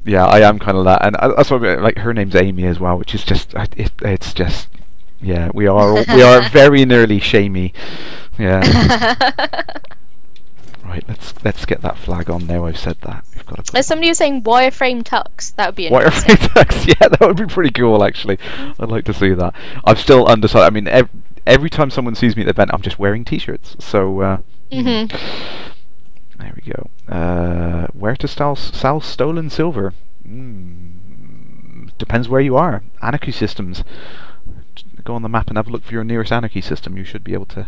Yeah, I am kind of that, and that's why like her name's Amy as well, which is just it's just yeah, we are very nearly shamey. Yeah. Right, let's get that flag on now. I've said that. We've got to. As somebody was saying, wireframe tux. That would be interesting. Wireframe text, yeah, that would be pretty cool actually. I'd like to see that. I'm still undecided. I mean, every time someone sees me at the event, I'm just wearing t-shirts. So there we go. Where to sell stolen silver? Depends where you are. Anarchy systems. Go on the map and have a look for your nearest anarchy system. You should be able to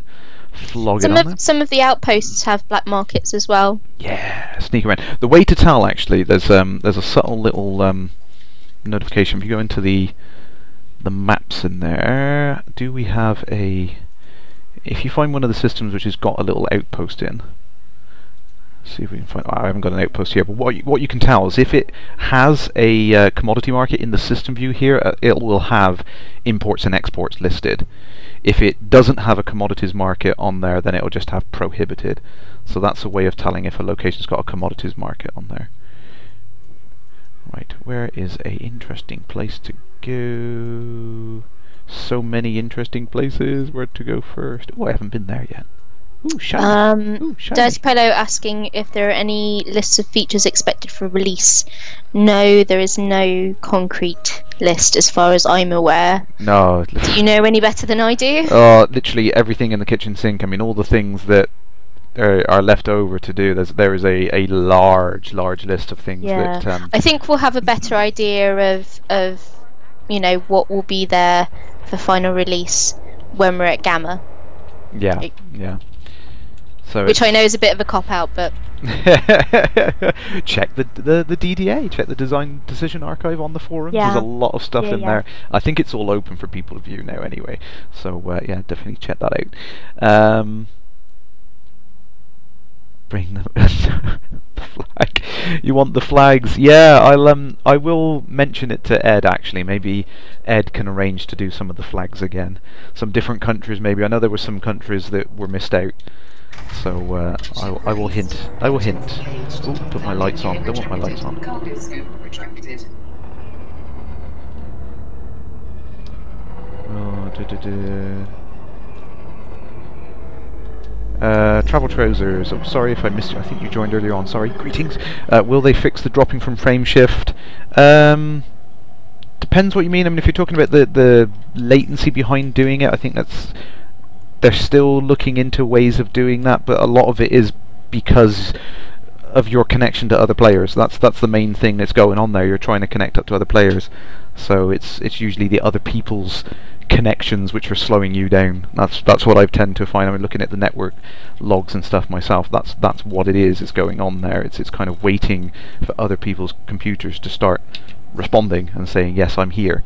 flog it on there. Some of the outposts have black markets as well. Yeah, sneak around. The way to tell, actually, there's a subtle little notification. If you go into the maps in there, do we have a? If you find one of the systems which has got a little outpost in, see if we can find. Oh, I haven't got an outpost here, but what you can tell is if it has a commodity market in the system view here, it will have imports and exports listed. If it doesn't have a commodities market on there, then it'll just have prohibited. So that's a way of telling if a location's got a commodities market on there. Right, where is a interesting place to go? So many interesting places. Where to go first? Oh, I haven't been there yet. Ooh, shiny. Ooh, shiny. Dirty Polo asking if there are any lists of features expected for release. No, there is no concrete list as far as I'm aware. No. Do you know any better than I do? Literally everything in the kitchen sink. I mean, all the things that are left over to do. There is a large list of things that. I think we'll have a better idea of you know what will be there for final release when we're at Gamma. Yeah, yeah. So which I know is a bit of a cop-out, but check the DDA, check the Design Decision Archive on the forums. Yeah. There's a lot of stuff in there. I think it's all open for people to view now anyway. So yeah, definitely check that out. Bring the flag. You want the flags? Yeah, I will mention it to Ed actually. Maybe Ed can arrange to do some of the flags again. Some different countries maybe. I know there were some countries that were missed out. So I will hint. I will hint. Ooh, put my lights on. Don't want my lights on. Travel trousers. Oh, sorry if I missed you. I think you joined earlier on. Sorry. Greetings. Will they fix the dropping from frame shift? Depends what you mean. I mean, if you're talking about the latency behind doing it, I think they're still looking into ways of doing that, but a lot of it is because of your connection to other players. That's the main thing that's going on there. You're trying to connect up to other players, so it's usually the other people's connections which are slowing you down. That's what I tend to find. I mean, looking at the network logs and stuff myself, that's what it is. It's going on there. It's kind of waiting for other people's computers to start responding and saying yes, I'm here.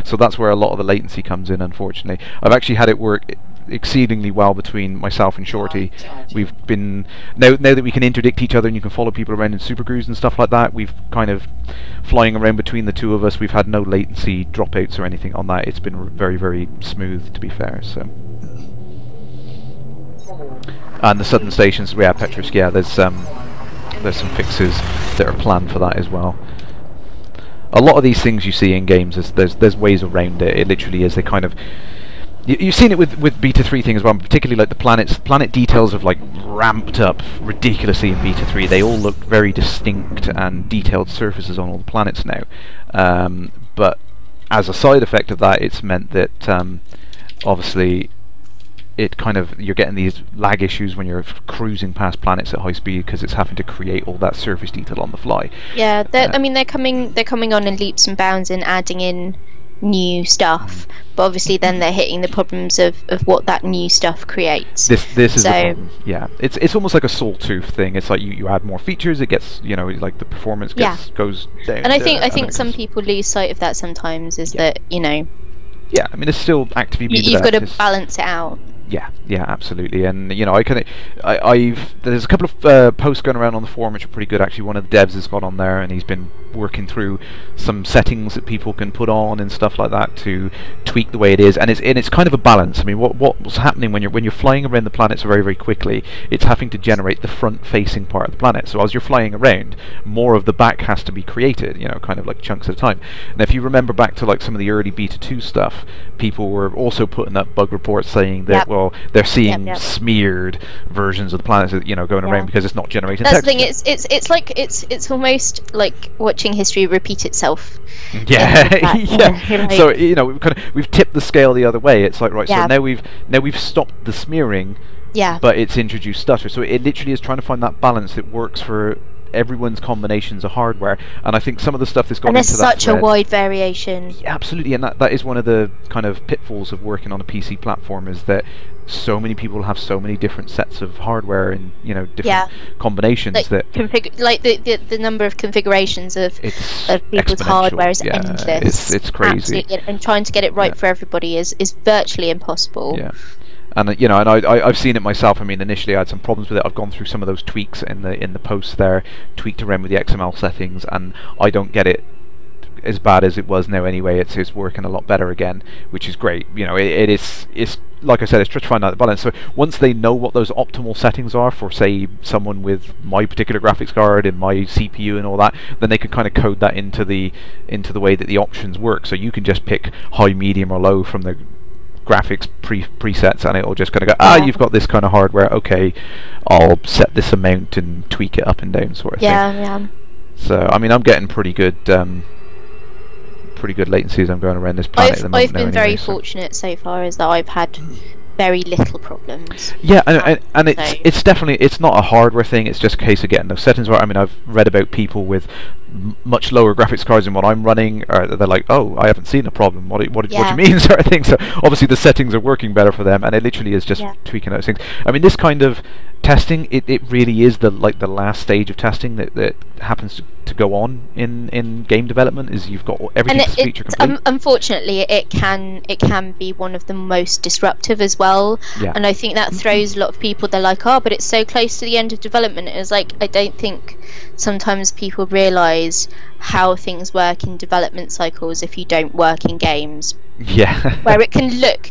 So that's where a lot of the latency comes in, unfortunately. I've actually had it work exceedingly well between myself and Shorty. We've been now that we can interdict each other and you can follow people around in supercruise and stuff like that, we've kind of flying around between the two of us. We've had no latency dropouts or anything on that. It's been very, very smooth, to be fair. So, and the southern stations, yeah, Petrus, yeah, there's some fixes that are planned for that as well. A lot of these things you see in games, there's ways around it. It literally is. They kind of you've seen it with Beta 3 things as well, particularly like the planet details have like ramped up ridiculously in Beta 3. They all look very distinct and detailed surfaces on all the planets now. But as a side effect of that, it's meant that obviously it kind of, you're getting these lag issues when you're cruising past planets at high speed because it's having to create all that surface detail on the fly. Yeah, I mean they're coming on in leaps and bounds and adding in new stuff, but obviously then they're hitting the problems of what that new stuff creates. This is the problem. Yeah, it's almost like a sawtooth thing. It's like you add more features, it gets, you know, like the performance goes down. And I think some people lose sight of that sometimes. Is that, you know? Yeah, I mean it's still actively being you've got to balance it out. Yeah, absolutely, and you know, there's a couple of posts going around on the forum which are pretty good. Actually, one of the devs has got on there, and he's been working through some settings that people can put on and stuff like that to tweak the way it is, and it's kind of a balance. I mean, what's happening when you're flying around the planets very, very quickly, it's having to generate the front-facing part of the planet. So as you're flying around, more of the back has to be created, you know, kind of like chunks at a time. And if you remember back to like some of the early beta 2 stuff, people were also putting up bug reports saying that well, they're seeing smeared versions of the planets, you know, going around because it's not generating text. That's the thing. It's like it's almost like watching history repeat itself. Yeah, yeah. So you know, we've tipped the scale the other way. It's like, right, so now we've stopped the smearing. Yeah. But it's introduced stutter. So it literally is trying to find that balance that works for everyone's combinations of hardware, and I think some of the stuff that's gone into that. And there's such a wide variation. Yeah, absolutely, and that is one of the kind of pitfalls of working on a PC platform, is that so many people have so many different sets of hardware and, you know, different combinations, like that the number of configurations of people's hardware is endless. It's crazy. Absolutely. And trying to get it right for everybody is virtually impossible. Yeah. And you know, and I've seen it myself. I mean, initially I had some problems with it. I've gone through some of those tweaks in the posts there, tweaked around with the XML settings, and I don't get it as bad as it was now anyway. It's working a lot better again, which is great. You know, it's like I said, it's trying to find out the balance. So once they know what those optimal settings are for, say, someone with my particular graphics card and my CPU and all that, then they can kind of code that into the way that the options work. So you can just pick high, medium, or low from the graphics presets, and it'll just kind of go, you've got this kind of hardware, okay, I'll set this amount and tweak it up and down, sort of thing. Yeah. So I mean, I'm getting pretty good latencies. I'm going around this planet at the moment. I've been very fortunate so far, as that I've had very little problems. Yeah, and it's definitely, it's not a hardware thing, it's just a case of getting those settings right. I mean, I've read about people with much lower graphics cards than what I'm running, they're like, oh, I haven't seen a problem, what do you mean, sort of thing. So obviously the settings are working better for them, and it literally is just tweaking those things. I mean, this kind of testing, it really is the last stage of testing that happens to go on in game development, is you've got everything feature complete. Unfortunately, it can be one of the most disruptive as well, and I think that throws a lot of people. They're like, oh, but it's so close to the end of development. It's like, I don't think sometimes people realise how things work in development cycles if you don't work in games. Yeah. Where it can look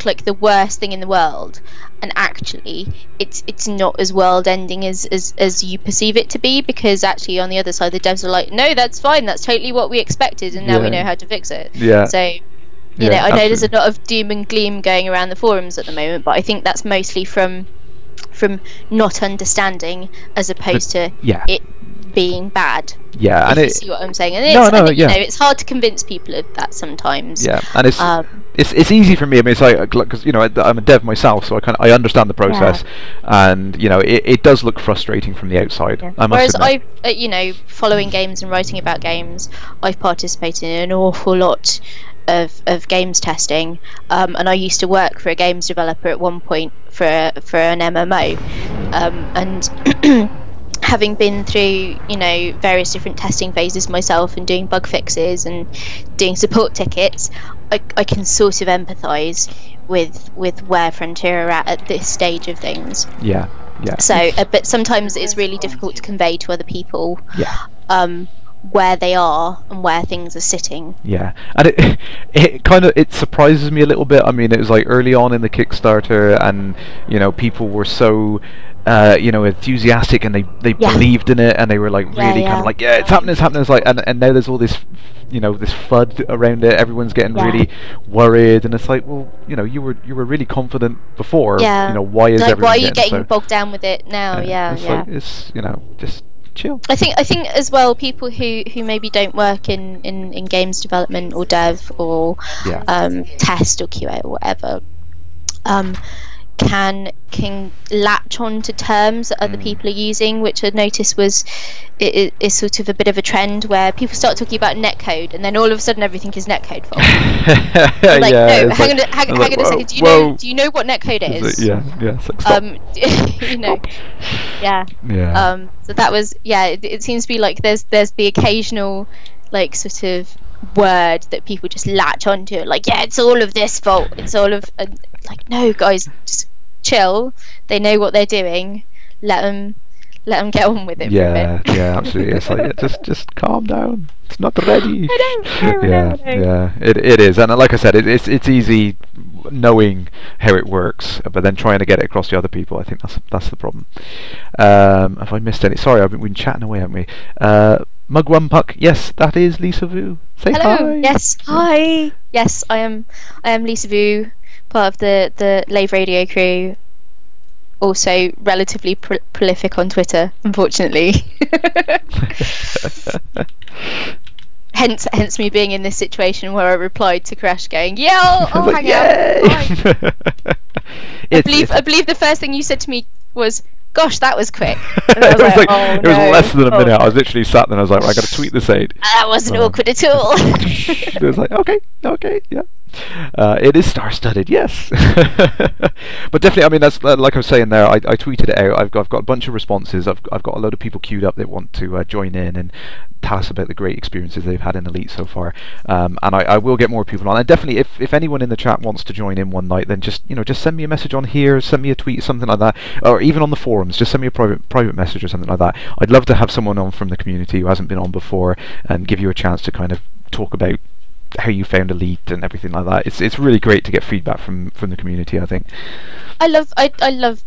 like the worst thing in the world, and actually it's not as world ending as you perceive it to be, because actually on the other side the devs are like, no, that's fine, that's totally what we expected, and now we know how to fix it. So you know, I know there's a lot of doom and gloom going around the forums at the moment, but I think that's mostly from not understanding, as opposed to it being bad. Yeah, and you see what I'm saying? And you know, it's hard to convince people of that sometimes. Yeah, and it's easy for me. I mean, it's like, because you know, I'm a dev myself, so I understand the process, and you know, it does look frustrating from the outside. I must admit. I've you know, following games and writing about games, I've participated in an awful lot of games testing, and I used to work for a games developer at one point for an MMO, and having been through, you know, various different testing phases myself, and doing bug fixes and doing support tickets, I can sort of empathise with where Frontier are at this stage of things. Yeah. So, but sometimes it's really difficult to convey to other people. Where they are and where things are sitting. Yeah, and it surprises me a little bit. I mean, it was like early on in the Kickstarter, and you know, people were so you know, enthusiastic, and they believed in it, and they were like really kind of like, it's happening. It's like, and now there's all this, you know, this FUD around it. Everyone's getting really worried, and it's like, well, you know, you were really confident before. You know, why is like, everyone why are you getting bogged down with it now? Like, it's, you know, just chill. I think as well, people who maybe don't work in games development or dev or test or QA or whatever, can latch on to terms that other people are using, which I noticed is sort of a bit of a trend, where people start talking about netcode, and then all of a sudden everything is netcode fault. Like, no, hang on a second. Do you know what netcode is? You know, so that was it seems to be like there's the occasional like sort of word that people just latch onto, like, it's all of this fault, it's all of like, no guys, just chill, they know what they're doing, let them let them get on with it Yeah, for a bit. yeah, absolutely. It's like, yeah, just calm down. It's not ready. I know. Yeah. It is, and like I said, it's easy knowing how it works, but then trying to get it across to other people. I think that's the problem. Have I missed any? Sorry, we've been chatting away, haven't we? Mugwum Puck. Yes, that is Lisa Vu. Say Hello. hi. Yes. Hi. Yes, I am Lisa Vu, part of the Lave Radio crew. Also relatively prolific on Twitter, unfortunately. Hence me being in this situation where I replied to Kerrash going, "Yeah, I'll hang out." I believe the first thing you said to me was, "Gosh, that was quick." And I was it was less than a minute. I was literally sat there and I was like, I got to tweet this out. That wasn't awkward at all. It was like, okay, yeah. It is star-studded, yes. But definitely, I mean, that's like I was saying there. I tweeted it out. I've got a bunch of responses. I've got a load of people queued up that want to join in and tell us about the great experiences they've had in Elite so far. And I will get more people on. And definitely, if anyone in the chat wants to join in one night, then just send me a message on here, send me a tweet, something like that, or even on the forums. Just send me a private message or something like that. I'd love to have someone on from the community who hasn't been on before and give you a chance to kind of talk about how you found Elite and everything like that. It's really great to get feedback from the community, I think. I love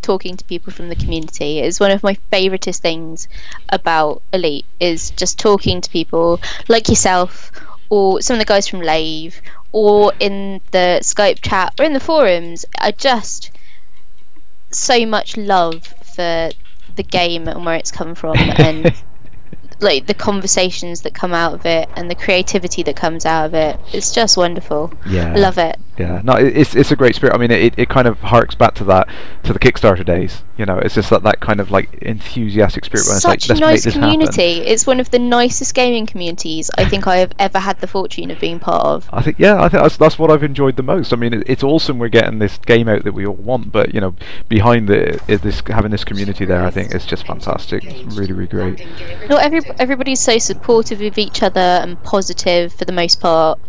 talking to people from the community. It's one of my favouriteest things about Elite, is just talking to people like yourself, or some of the guys from Lave, or in the Skype chat, or in the forums. I just so much love for the game and where it's come from, and like the conversations that come out of it and the creativity that comes out of it. It's just wonderful. I love it. Yeah, no, it's a great spirit. I mean, it kind of harks back to the Kickstarter days. It's just that kind of like enthusiastic spirit. When it's like, let's nice make this community. happen. It's one of the nicest gaming communities I think I have ever had the fortune of being part of. I think that's what I've enjoyed the most. I mean, it's awesome we're getting this game out that we all want, but behind having this community there, I think it's just fantastic. It's really, really great. Everybody's so supportive of each other and positive for the most part.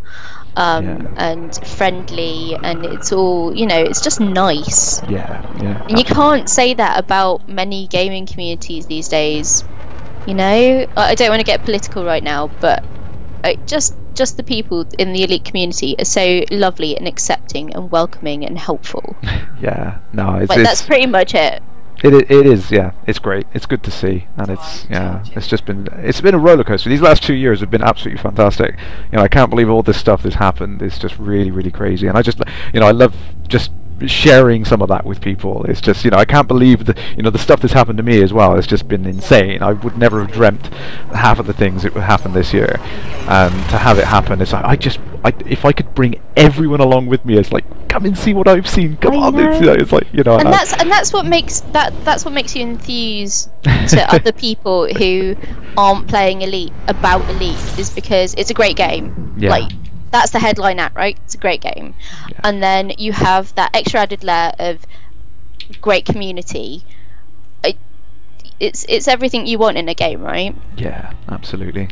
And friendly, and it's all it's just nice. Yeah. And you can't say that about many gaming communities these days. I don't want to get political right now, but just the people in the Elite community are so lovely and accepting and welcoming and helpful. Yeah, no, that's pretty much it. It is, yeah. It's great. It's good to see, and it's been a roller coaster. These last 2 years have been absolutely fantastic. I can't believe all this stuff that's happened. It's just really, really crazy, and I love just sharing some of that with people. It's just I can't believe the stuff that's happened to me as well. It's just been insane. I would never have dreamt half of the things that would happen this year, and to have it happen, it's like if I could bring everyone along with me, it's like, come and see what I've seen. Come on, it's like and that's what makes you enthuse to other people who aren't playing Elite about Elite, is because it's a great game. Yeah. Like, that's the headline act, right? It's a great game. Yeah. And then you have that extra added layer of great community. It's everything you want in a game, right? Yeah, absolutely.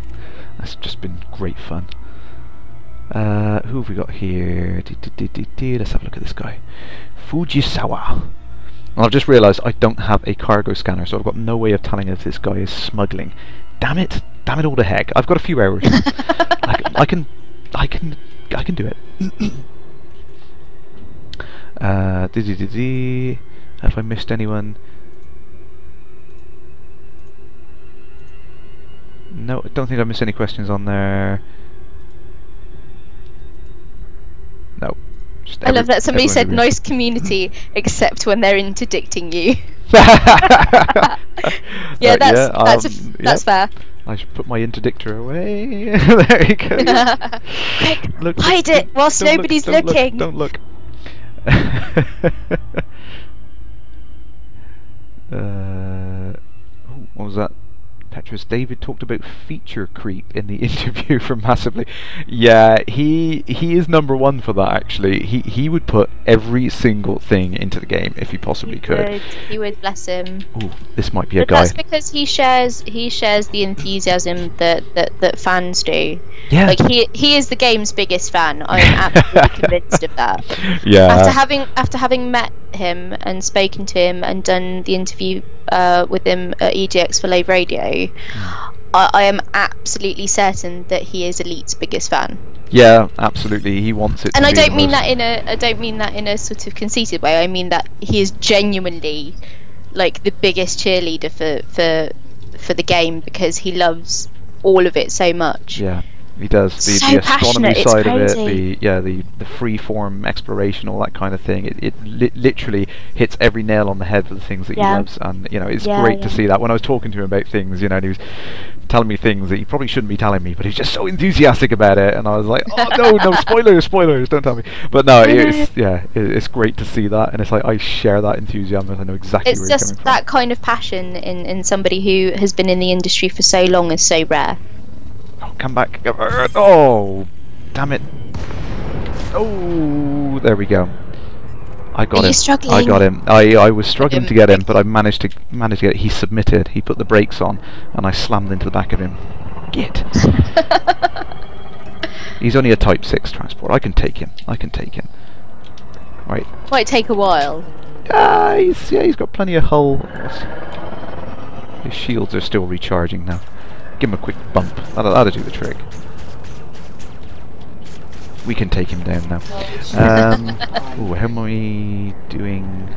That's just been great fun. Who have we got here? Let's have a look at this guy. Fujisawa. And I've just realised I don't have a cargo scanner, so I've got no way of telling if this guy is smuggling. Damn it all to heck. I've got a few hours. I can do it. Have I missed anyone? No, I don't think I missed any questions on there. No. I love that somebody said nice community, except when they're interdicting you. Yeah, that's fair. I should put my interdictor away. There you go. Quick, look, hide it whilst nobody's looking. Don't look. What was that? Petrus, David talked about feature creep in the interview from Massively. Yeah, he is number one for that, actually. He would put every single thing into the game if he possibly could. He would, bless him. Ooh, this might be a guy. That's because he shares the enthusiasm that fans do. Yeah. Like, he is the game's biggest fan. I'm absolutely convinced of that. Yeah. After having met him and spoken to him and done the interview with him at EGX for Live Radio, I am absolutely certain that he is Elite's biggest fan. Yeah, absolutely. He wants it. And to I be don't the mean most... that in a sort of conceited way. I mean that he is genuinely like the biggest cheerleader for the game, because he loves all of it so much. Yeah, he does. The So astronomy passionate, it's side of it, crazy. the free form exploration, all that kind of thing. It literally hits every nail on the head for the things that he Yeah. loves, and you know, it's Yeah, great to yeah. see that. When I was talking to him about things, you know, and he was telling me things that he probably shouldn't be telling me, but he's just so enthusiastic about it, and I was like, oh no, spoilers, don't tell me. But no, it's great to see that, and it's like I share that enthusiasm. I know exactly It's where he's just coming from. that kind of passion in somebody who has been in the industry for so long is so rare. Oh, come back. Oh, damn it. Oh, there we go. I got Are him. you struggling? I got him. I was struggling to get him, but I managed to get it. He submitted. He put the brakes on, and I slammed into the back of him. Get. He's only a Type 6 transport. I can take him. Right. Might take a while. He's got plenty of hull. His shields are still recharging now. Give him a quick bump. That'll do the trick. We can take him down now. Ooh, how am I doing?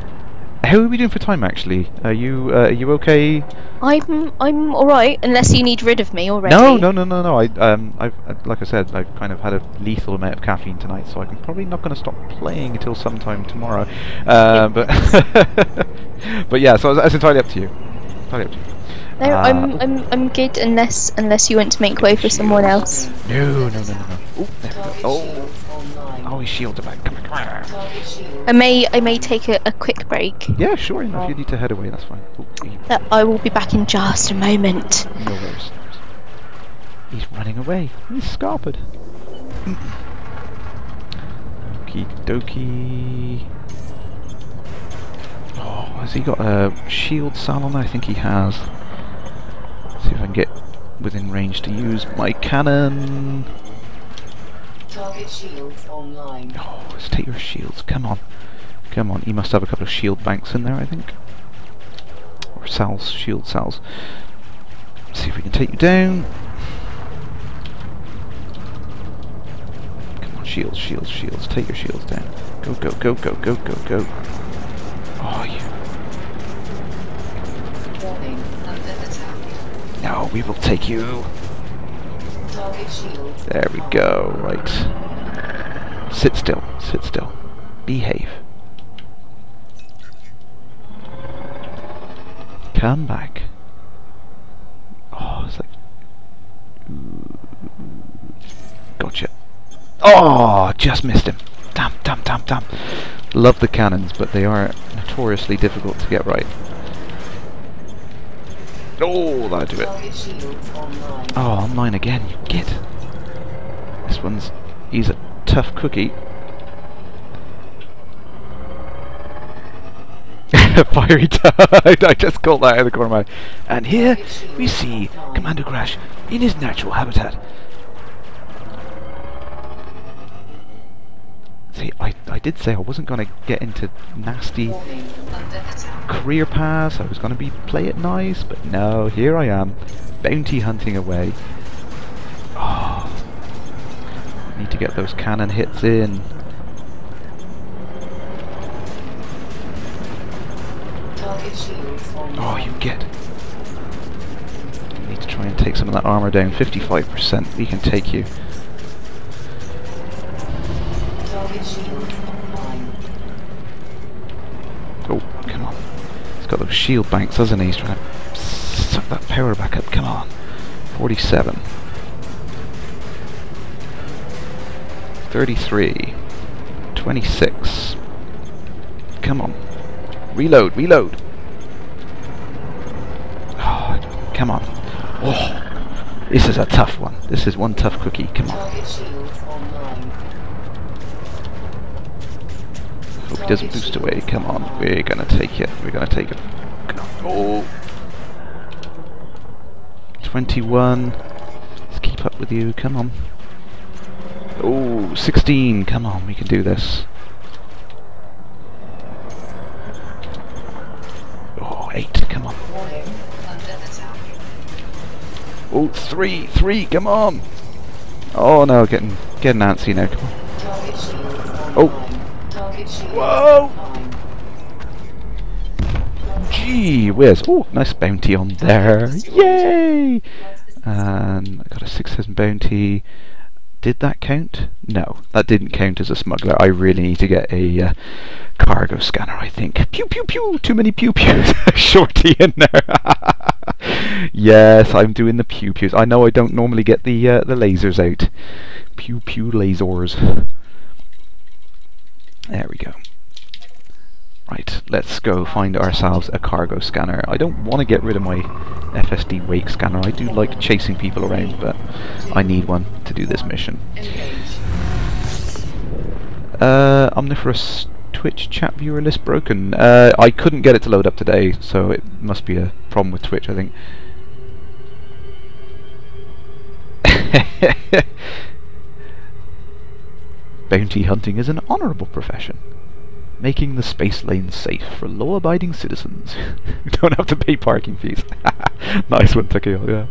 How are we doing for time, actually? Are you okay? I'm all right, unless you need rid of me already. No. I've like I said, I've kind of had a lethal amount of caffeine tonight, so I'm probably not going to stop playing until sometime tomorrow. But but yeah, so it's entirely up to you. No, I'm good unless you want to make way for someone else. No. Oh, there we go. Oh, his shields are back. Come on. I may take a quick break. Yeah, sure. You know, if you need to head away, that's fine. Oh, I will be back in just a moment. no worries. He's running away. He's scarpered. Okie dokie. Oh, has he got a shield cell on there? I think he has. See if I can get within range to use my cannon. Target shields online. Oh, let's take your shields. Come on. He must have a couple of shield banks in there, I think. Or cells, shield cells. See if we can take you down. Come on, shields. Take your shields down. Go. Oh, you. Warning, under attack. No, we will take you. Target shields. There we go, right. Sit still. Behave. Come back. Oh, it's like... Gotcha. Oh, just missed him. Damn. Love the cannons, but they are notoriously difficult to get right. Oh, that'll do it. Target shields online. Oh, online again, you git. He's a tough cookie. Fiery tide. I just called that out of the corner of my eye. And here we see Commander Kerrash in his natural habitat. See, I did say I wasn't going to get into nasty Warning, under attack. career paths. I was going to play it nice, but no, here I am, bounty hunting away. Oh, need to get those cannon hits in. Target shields online. Oh, you get. Need to try and take some of that armor down. 55%. We can take you. Target shields offline. Oh, come on. He's got those shield banks, hasn't he? He's trying to suck that power back up. Come on. 47. 33. 26. Come on. Reload. Oh, come on. Oh, this is a tough one. This is one tough cookie. Come on. Target shields online. Hope he doesn't boost away. Come on. We're gonna take it. Come on. Oh. 21. Let's keep up with you. Come on. Oh, 16. Come on. We can do this. Oh, 8. Come on. Oh, three, come on! Oh no, getting antsy now. Come on. Target shields online. Oh. Target shields Whoa! offline. Gee whiz! Oh, nice bounty on there! Yay! And I got a 6,000 bounty. Did that count? No, that didn't count as a smuggler. I really need to get a cargo scanner, I think. Pew pew pew! Too many pew pews! Shorty in there! Yes, I'm doing the pew pews. I know I don't normally get the lasers out. Pew pew lasers. There we go. Right, let's go find ourselves a cargo scanner. I don't want to get rid of my FSD wake scanner. I do like chasing people around, but I need one to do this mission. Omniferous Twitch chat viewer list broken. I couldn't get it to load up today, so it must be a problem with Twitch, I think. Bounty hunting is an honourable profession, making the space lanes safe for law-abiding citizens who don't have to pay parking fees. Nice one, Takeo, yeah.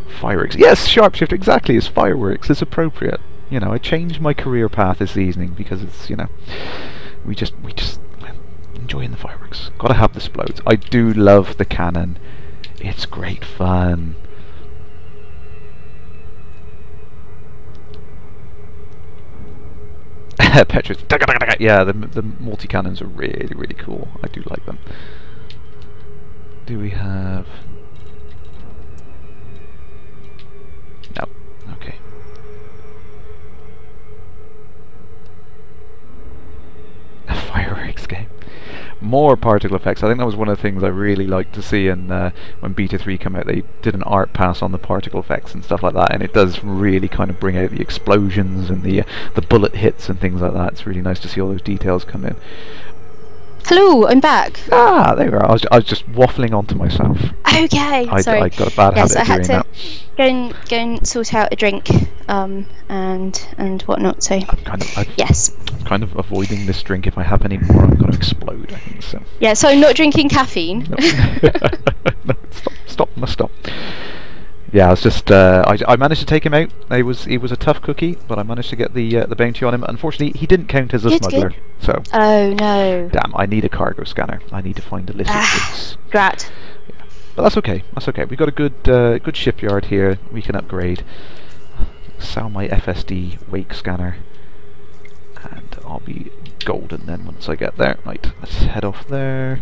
Fireworks. Yes, sharpshift, exactly, as fireworks is appropriate. You know, I changed my career path this evening because it's, you know, we just enjoying the fireworks. Gotta have the splodes. I do love the cannon. It's great fun. Petrus. Yeah, the multi-cannons are really cool. I do like them. Do we have... No. Okay. A fireworks game. More particle effects. I think that was one of the things I really liked to see in when Beta 3 came out. They did an art pass on the particle effects and stuff like that, and it does really kind of bring out the explosions and the bullet hits and things like that. It's really nice to see all those details come in. Hello, I'm back. Ah, there we are. I was just waffling onto myself. Okay, sorry. I got a bad habit of doing that. Go and sort out a drink, and whatnot. So I'm yes, kind of avoiding this drink. If I have any more, I'm going to explode, I think so. Yeah, so I'm not drinking caffeine. No. No, stop. Yeah, I was just I managed to take him out. He was a tough cookie, but I managed to get the bounty on him. Unfortunately, he didn't count as a smuggler. Good. So. Oh no. Damn! I need a cargo scanner. I need to find illicit goods. Drat. Yeah. But that's okay. That's okay. We got a good shipyard here. We can upgrade. Sell my FSD wake scanner, and I'll be golden then once I get there. Right, let's head off there.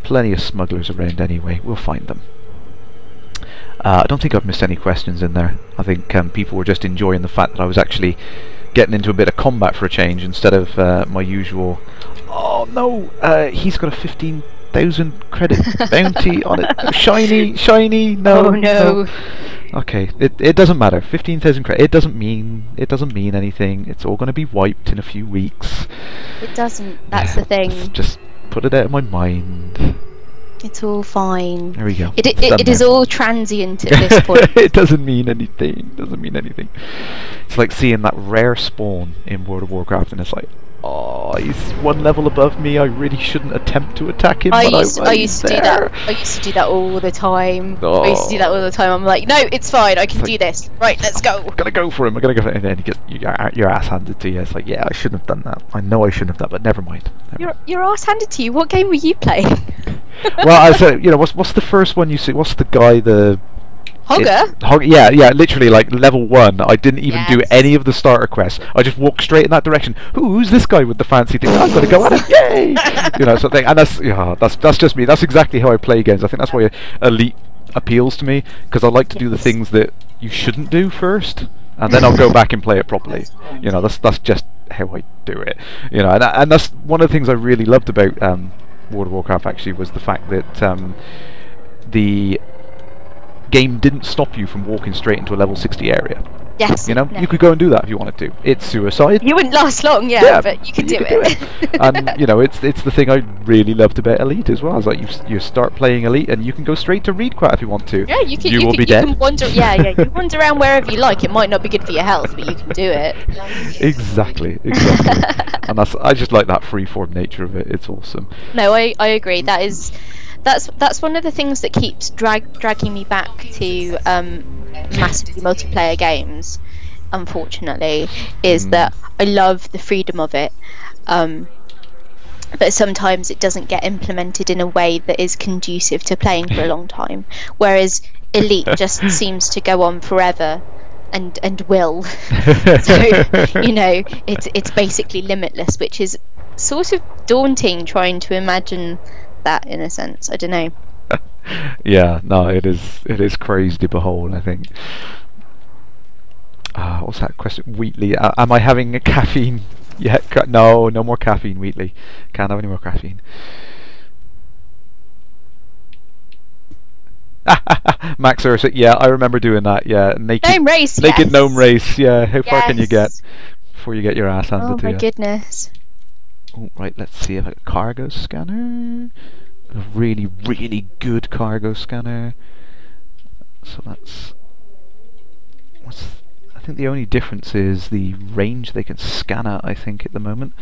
Plenty of smugglers around anyway. We'll find them. I don't think I've missed any questions in there. I think people were just enjoying the fact that I was actually getting into a bit of combat for a change instead of my usual. Oh no! He's got a 15,000 credit bounty on it. Shiny! No! Oh no! Okay, it doesn't matter. 15,000 credit. It doesn't mean anything. It's all going to be wiped in a few weeks. It doesn't. That's the thing. Just put it out of my mind. It's all fine. There we go. It is all transient at this point. It doesn't mean anything. It's like seeing that rare spawn in World of Warcraft, and it's like, oh, he's one level above me. I really shouldn't attempt to attack him. I used to do that. I used to do that all the time. Oh. I used to do that all the time. I'm like, no, it's fine. I can do this. Right, let's go. I'm gonna go for him. And then he gets your ass handed to you. It's like, yeah, I shouldn't have done that. I know I shouldn't have done, but never mind. Your ass handed to you. What game were you playing? Well, I said, you know, what's the first one you see? What's the guy Hogger? Yeah, literally like level 1. I didn't even do Yes. any of the starter quests. I just walked straight in that direction. Who's this guy with the fancy thing? I'm gonna go at him! Yay! You know, something. And that's just me. That's exactly how I play games. I think that's why Elite appeals to me, because I like to do the things that you shouldn't do first, and then I'll go back and play it properly. You know, that's just how I do it. You know, and that's one of the things I really loved about World of Warcraft actually, was the fact that the game didn't stop you from walking straight into a level 60 area. Yes. You know, no. you could go and do that if you wanted to. It's suicide. You wouldn't last long, yeah, but you could do it. And you know, it's the thing I really loved about Elite as well. Is like you start playing Elite and you can go straight to Reedquat if you want to. Yeah, you will be dead. Can wander, you wander around wherever you like. It might not be good for your health, but you can do it. Exactly. And I just like that freeform nature of it. It's awesome. No, I agree. That is that's one of the things that keeps dragging me back to massively multiplayer games, unfortunately, is that I love the freedom of it, but sometimes it doesn't get implemented in a way that is conducive to playing for a long time, whereas Elite just seems to go on forever and will. So, you know, it's basically limitless, which is sort of daunting trying to imagine that in a sense. I don't know. Yeah, no, it is crazy to behold, I think. What's that question? Wheatley, am I having a caffeine yet? No more caffeine, Wheatley. Can't have any more caffeine. Max Ursa, yeah, I remember doing that. Yeah, Gnome race. Naked yes. gnome race. Yeah, how far can you get before you get your ass handed to you? Oh my goodness. Oh, right, let's see if I got a cargo scanner. A really, really good cargo scanner. So that's I think the only difference is the range they can scan at, I think, at the moment.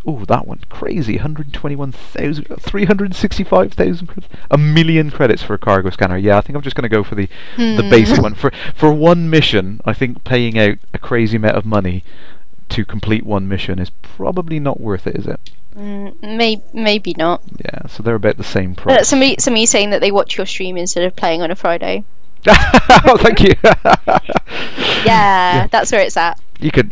Oh, that one, crazy, 121,000, 365,000 credits, 1,000,000 credits for a cargo scanner. Yeah, I think I'm just going to go for the basic one. For one mission, I think paying out a crazy amount of money to complete one mission is probably not worth it, is it? Maybe not. Yeah, so they're about the same price. Somebody saying that they watch your stream instead of playing on a Friday. Oh, thank you. Yeah, that's where it's at. You can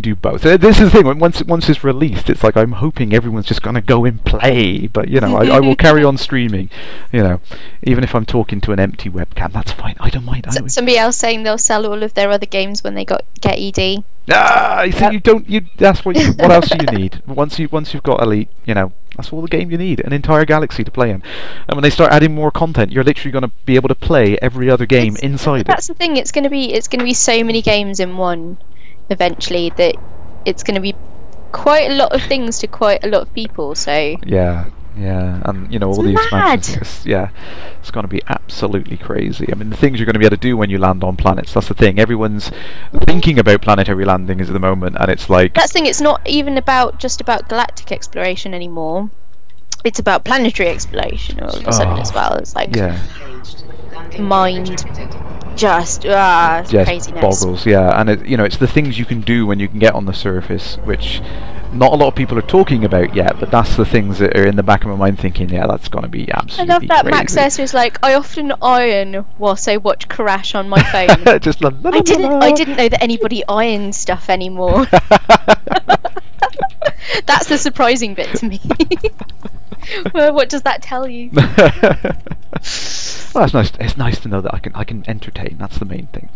do both. This is the thing. Once it's released, it's like I'm hoping everyone's just gonna go and play. But you know, I will carry on streaming. You know, even if I'm talking to an empty webcam, that's fine. I don't mind. Somebody else saying they'll sell all of their other games when they get ED. You see, you don't. That's what else do you need? Once you've got Elite, you know, that's all the game you need. An entire galaxy to play in. And when they start adding more content, you're literally going to be able to play every other game inside it. That's the thing. It's going to be so many games in one. Eventually, that it's going to be quite a lot of things to quite a lot of people. So yeah, and you know, all the expansions. It's going to be absolutely crazy. I mean, the things you're going to be able to do when you land on planets. That's the thing. Everyone's thinking about planetary landings at the moment, and it's like that's the thing. It's not even just about galactic exploration anymore. It's about planetary exploration all of a sudden as well. It's like mind just craziness. Boggles. Yeah, and it's the things you can do when you can get on the surface, which not a lot of people are talking about yet, but that's the things that are in the back of my mind thinking, yeah, that's going to be absolutely I love that. crazy. Max S was like, I often iron whilst I watch Kerrash on my phone. Just I didn't know that anybody irons stuff anymore. That's the surprising bit to me. Well, what does that tell you? Well, it's nice. It's nice to know that I can entertain. That's the main thing.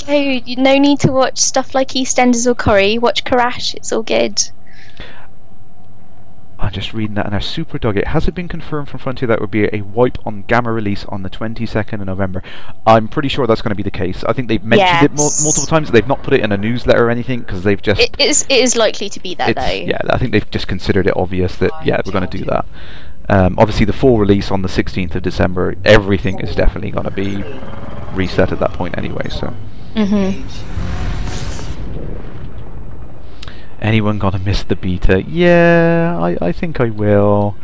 There you go. No need to watch stuff like EastEnders or Corrie. Watch Kerrash. It's all good. I'm just reading that in our super dog. Has it been confirmed from Frontier that would be a wipe on Gamma release on the 22nd of November? I'm pretty sure that's going to be the case. I think they've mentioned it multiple times. They've not put it in a newsletter or anything because they've just. It is likely to be that though. Yeah, I think they've just considered it obvious that we're going to do that. Obviously, the full release on the 16th of December, everything is definitely going to be reset at that point anyway. So. Anyone gonna miss the beta? Yeah, I think I will.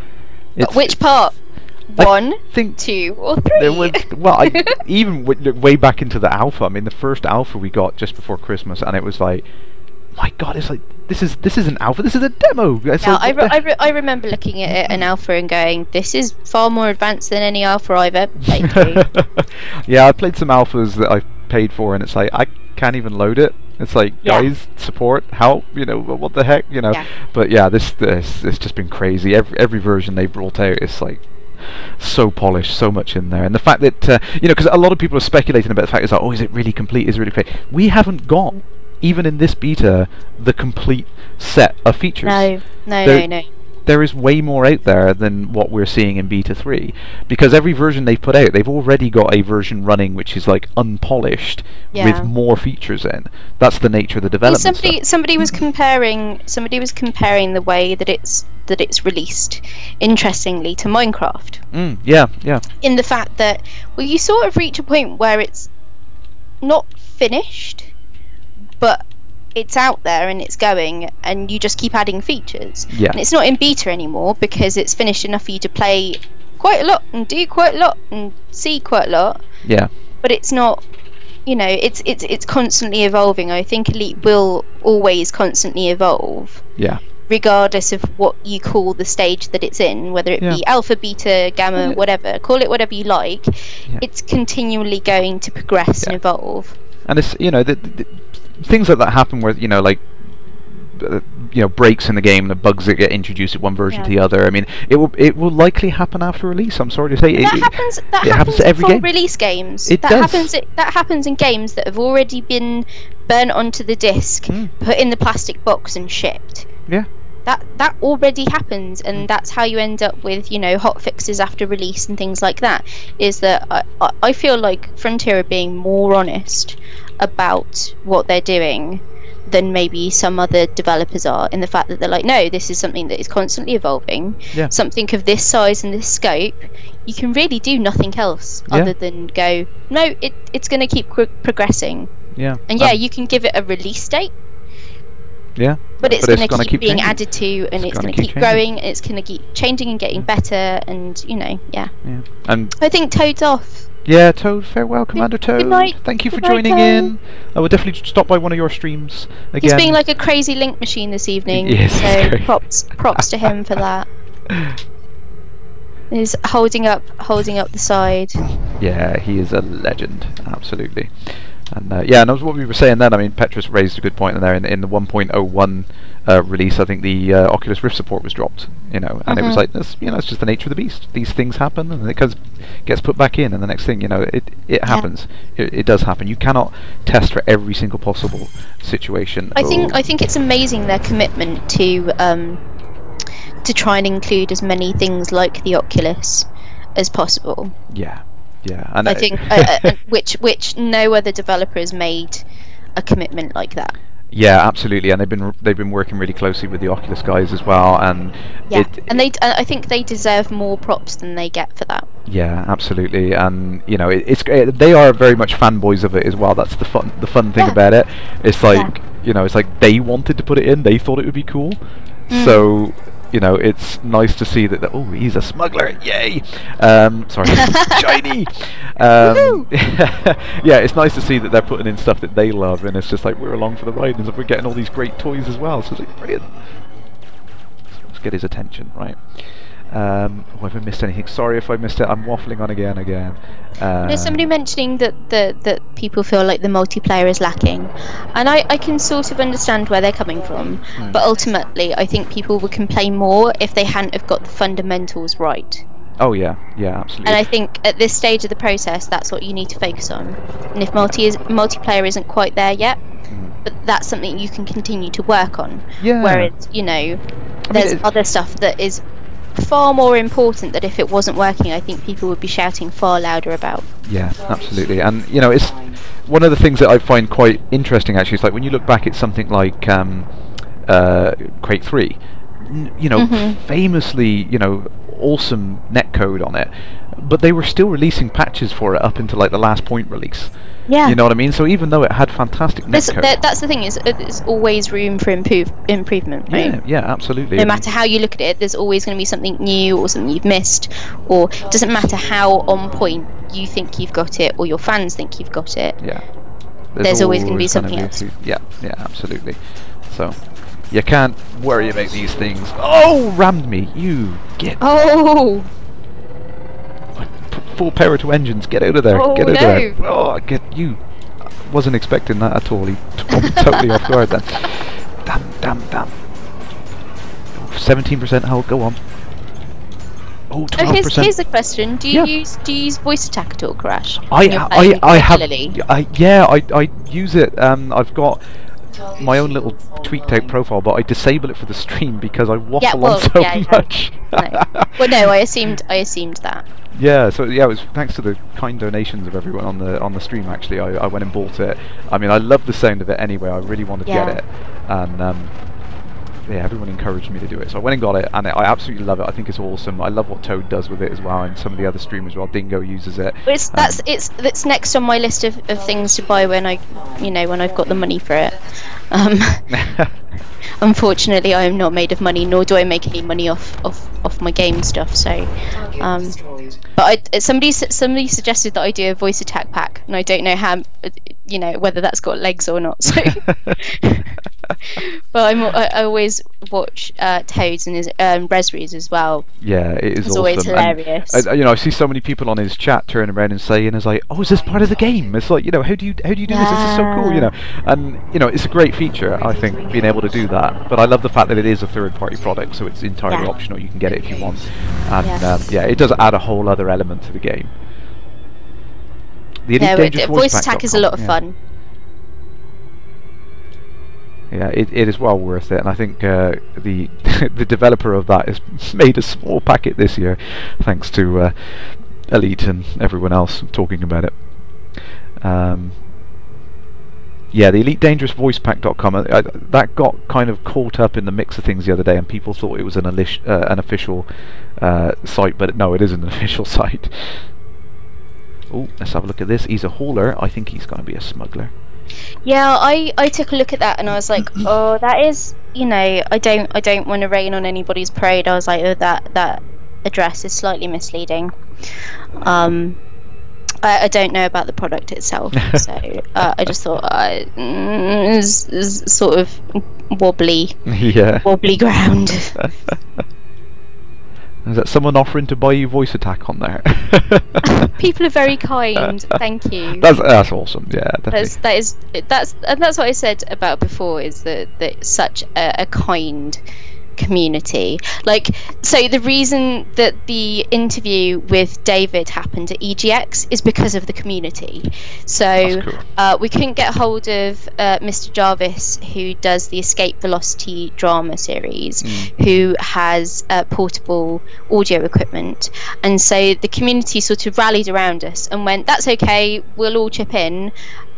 Which part? 1, 2, or 3? There was, well, even way back into the alpha. I mean, the first alpha we got just before Christmas, and it was like, my God, it's like this is an alpha. This is a demo. I remember looking at an alpha and going, this is far more advanced than any alpha I've ever played through. Yeah, I played some alphas that I've paid for, and it's like I can't even load it. It's like, guys, support, help, what the heck, But yeah, this it's just been crazy. Every version they've brought out is like so polished, so much in there. And the fact that because a lot of people are speculating about the fact is like, oh, is it really complete? Is it really complete? We haven't got, even in this beta, the complete set of features. No. There is way more out there than what we're seeing in Beta 3, because every version they've put out, they've already got a version running which is like unpolished with more features in. That's the nature of the development. Somebody was comparing the way that it's released, interestingly, to Minecraft. Yeah. In the fact that, well, you sort of reach a point where it's not finished, but it's out there and it's going, and you just keep adding features. Yeah. And it's not in beta anymore because it's finished enough for you to play quite a lot and do quite a lot and see quite a lot. Yeah. But it's not, it's constantly evolving. I think Elite will always constantly evolve. Yeah. Regardless of what you call the stage that it's in, whether it be alpha, beta, gamma, whatever, call it whatever you like, it's continually going to progress and evolve. And it's, the things like that happen where, like, breaks in the game, the bugs that get introduced at one version to the other. I mean, it will likely happen after release. I'm sorry to say, that happens to every in game. Release games. That does. That happens in games that have already been burnt onto the disc, put in the plastic box, and shipped. Yeah. That already happens, and that's how you end up with hot fixes after release and things like that. Is that I feel like Frontier are being more honest about what they're doing than maybe some other developers are, in the fact that they're like, no, this is something that is constantly evolving. Something of this size and this scope, you can really do nothing else other than go, no, it's going to keep progressing. And you can give it a release date. But it's going to keep being changing. Added to, and it's going to keep growing, and it's going to keep changing and getting better, and And I think Toad's off. Yeah, Toad, farewell, Commander Toad. Good night. Thank you for joining in. I will definitely stop by one of your streams again. He's being like a crazy link machine this evening. Yes, so props to him for that. He's holding up the side. Yeah, he is a legend, absolutely. And and as what we were saying then, I mean, Petrus raised a good point in there. In the 1.01 release, I think the Oculus Rift support was dropped. And it was like this. It's just the nature of the beast. These things happen, and it gets put back in, and the next thing, it happens. It does happen. You cannot test for every single possible situation. I think it's amazing their commitment to try and include as many things like the Oculus as possible. Yeah, and I think which no other developer has made a commitment like that. Yeah, absolutely, and they've been working really closely with the Oculus guys as well, and I think they deserve more props than they get for that. Yeah, absolutely, and they are very much fanboys of it as well. That's the fun thing about it. It's like it's like they wanted to put it in, they thought it would be cool, so. It's nice to see that. Oh, he's a smuggler! Yay! Sorry, shiny. It's nice to see that they're putting in stuff that they love, and it's just like we're along for the ride, and we're getting all these great toys as well. So it's like brilliant. Let's get his attention, right? Have I missed anything? Sorry if I missed it. I'm waffling on again. There's somebody mentioning that people feel like the multiplayer is lacking, and I can sort of understand where they're coming from, but ultimately I think people would complain more if they hadn't have got the fundamentals right. Oh yeah, absolutely. And I think at this stage of the process, that's what you need to focus on. And if multiplayer isn't quite there yet, but that's something you can continue to work on. Yeah. Whereas there's other stuff that is far more important, that if it wasn't working, I think people would be shouting far louder about. Yeah, absolutely. And it's one of the things that I find quite interesting actually. It's like when you look back at something like Quake 3, famously, awesome netcode on it, but they were still releasing patches for it up until like the last point release. Yeah. You know what I mean? So even though it had fantastic netcode, that's the thing, is there's always room for improvement, right? Yeah, absolutely. No matter how you look at it, there's always going to be something new or something you've missed, or it doesn't matter how on point you think you've got it or your fans think you've got it. Yeah. There's always going to be something else. Yeah, absolutely. So you can't worry about these things. Oh, rammed me! You get. Oh. Full power to engines. Get out of there. Oh, get out of there. Oh, get you. Wasn't expecting that at all. He took me totally off guard then. Damn. 17% hull. Go on. Oh, 12%. Here's a question. Do you use voice attack at all, Kerrash? I use it. I've got my own little tweaked out profile, but I disable it for the stream because I waffle on so much. No. Well, no, I assumed that. Yeah, so it was thanks to the kind donations of everyone on the stream. Actually, I went and bought it. I mean, I love the sound of it anyway. I really want to get it, and yeah, everyone encouraged me to do it, so I went and got it, and I absolutely love it. I think it's awesome. I love what Toad does with it as well, and some of the other streamers as well. Dingo uses it. But it's next on my list of things to buy when when I've got the money for it. Unfortunately, I am not made of money, nor do I make any money off my game stuff. So, but somebody suggested that I do a voice attack pack, and I don't know how, whether that's got legs or not. So, but I always watch Toads and his Resries as well. Yeah, it is it's awesome. Always hilarious. And, I see so many people on his chat turn around and saying, "Is like, oh, is this part of the game?" It's like, how do you do this? This is so cool, And it's a great feature, I think, being able to do that. But I love the fact that it is a third-party product, so it's entirely optional. You can get it if you want, and it does add a whole other element to the game. The Elite Dangerous voice attack is a lot of fun. Yeah, it is well worth it, and I think the the developer of that has made a small packet this year, thanks to Elite and everyone else talking about it. Yeah, the Elite Dangerous Voicepack.com, that got kind of caught up in the mix of things the other day, and people thought it was an official site, but no, it isn't an official site. Oh, let's have a look at this. He's a hauler. I think he's going to be a smuggler. Yeah, I took a look at that and I was like, oh, that is, I don't want to rain on anybody's parade. I was like, oh, that address is slightly misleading. I don't know about the product itself, so I just thought it's sort of wobbly ground. Is that someone offering to buy you voice attack on there? People are very kind. Thank you. That's awesome. Yeah, definitely. That's what I said about before. Is that such a kind community. So the reason that the interview with David happened at EGX is because of the community. So cool. We couldn't get hold of Mr. Jarvis, who does the Escape Velocity drama series, who has portable audio equipment, and so the community sort of rallied around us and went, that's okay, we'll all chip in,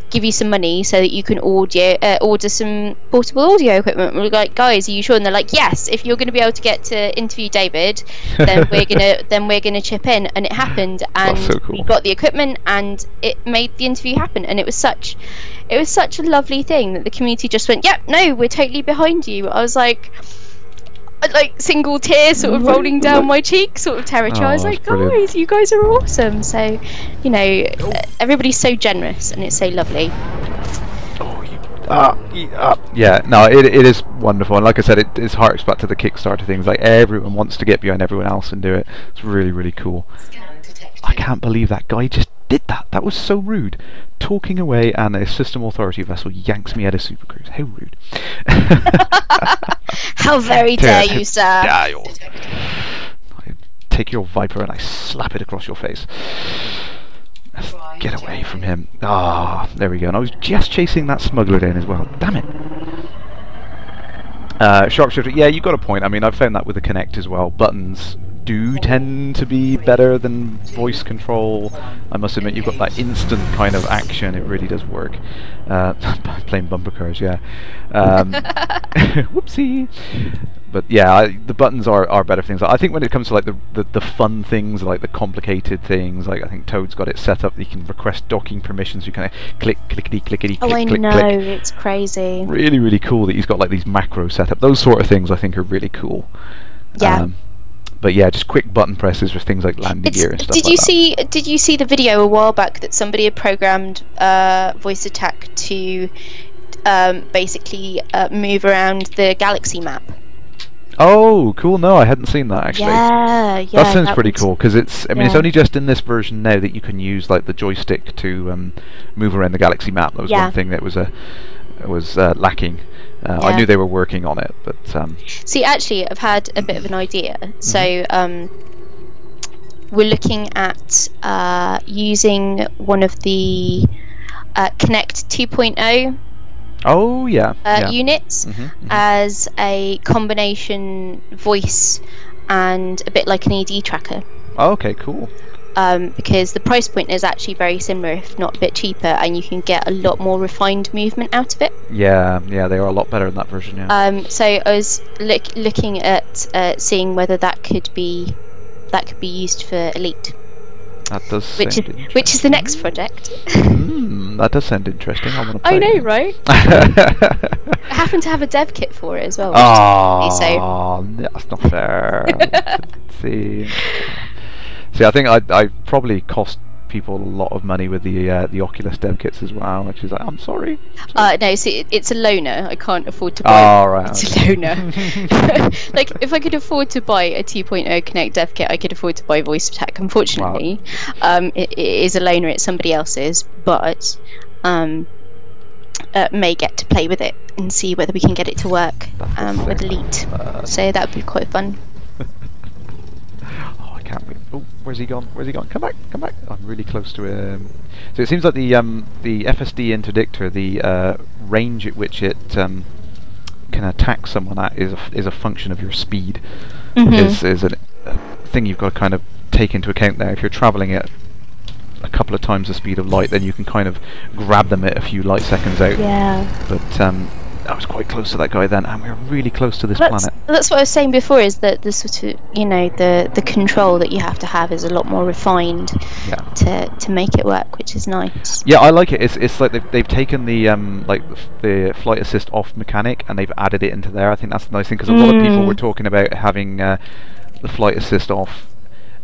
give you some money so that you can order some portable audio equipment. We're like, guys, are you sure? And they're like, yes, if you're going to be able to get to interview David, then we're gonna chip in. And it happened, and so cool. We got the equipment, and it made the interview happen. And it was such a lovely thing that the community just went, yep, no, we're totally behind you. I was like single tear sort of rolling down my cheek, sort of territory. I was like, guys, you guys are awesome. So, everybody's so generous and it's so lovely. Yeah, no, it is wonderful, and like I said, it harks back to the Kickstarter things. Like, everyone wants to get behind everyone else and do it. It's really, really cool. I can't believe that guy just did that. That was so rude. Talking away, and a system authority vessel yanks me out of Super Cruise. How rude. How very dare you, sir. I take your Viper and I slap it across your face. Let's get away from him. There we go. And I was just chasing that smuggler down as well. Damn it. Sharpshooter, yeah, you got a point. I mean, I've found that with the Kinect as well. Buttons do tend to be better than voice control. I must admit, you've got that instant kind of action. It really does work. Playing bumper cars, yeah. Whoopsie. But yeah, the buttons are better things. I think when it comes to like the fun things, like the complicated things, like I think Toad's got it set up that you can request docking permissions. You kind of click, clickety, clickety, click, I click, know, click. It's crazy. Really, really cool that he's got like these macros set up. Those sort of things I think are really cool. Yeah. But yeah, just quick button presses for things like landing gear and stuff. Did you see the video a while back that somebody had programmed voice attack to basically move around the galaxy map? Oh, cool! No, I hadn't seen that actually. Yeah. That sounds pretty cool because it's. I mean, it's only just in this version now that you can use like the joystick to move around the galaxy map. That was one thing that was lacking. I knew they were working on it, but see, actually, I've had a bit of an idea. So we're looking at using one of the Connect 2.0 units as a combination voice and a bit like an ED tracker. Oh, okay, cool. because the price point is actually very similar, if not a bit cheaper, and you can get a lot more refined movement out of it. Yeah, they are a lot better in that version. Yeah. So I was looking at seeing whether that could be used for Elite. That does. Which is the next project. That does sound interesting. I want to play. I know, right? I happen to have a dev kit for it as well. So that's not fair. See, I think I probably cost people a lot of money with the Oculus dev kits as well, which is like, I'm sorry. No, see, it's a loaner. I can't afford to buy. Oh, right. It's a loaner. Like, if I could afford to buy a 2.0 Connect dev kit, I could afford to buy Voice of Tech. Unfortunately, it is a loaner. It's somebody else's, but may get to play with it and see whether we can get it to work with Elite. So that would be quite fun. Can't we? Oh, where's he gone? Come back! I'm really close to him. So it seems like the FSD interdictor, the range at which it can attack someone at is a function of your speed. Is a thing you've got to kind of take into account there. If you're travelling at a couple of times the speed of light, then you can kind of grab them at a few light seconds out. Yeah. But I was quite close to that guy then, and we're really close to this planet. That's what I was saying before, is that the sort of, the control that you have to have is a lot more refined to make it work, which is nice. Yeah, I like it. It's like they've taken the the flight assist off mechanic and they've added it into there. I think that's the nice thing, because a lot of people were talking about having the flight assist off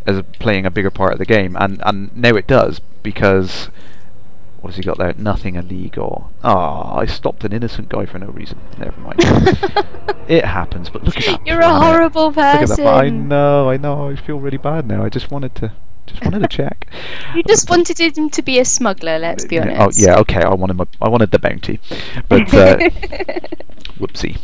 as playing a bigger part of the game, and now it does, because what has he got there? Nothing illegal. I stopped an innocent guy for no reason. Never mind. It happens, but look at that. You're a horrible person. I know. I feel really bad now. I just wanted to check. You just wanted him to be a smuggler, let's be honest. Oh yeah, okay. I wanted the bounty, but whoopsie.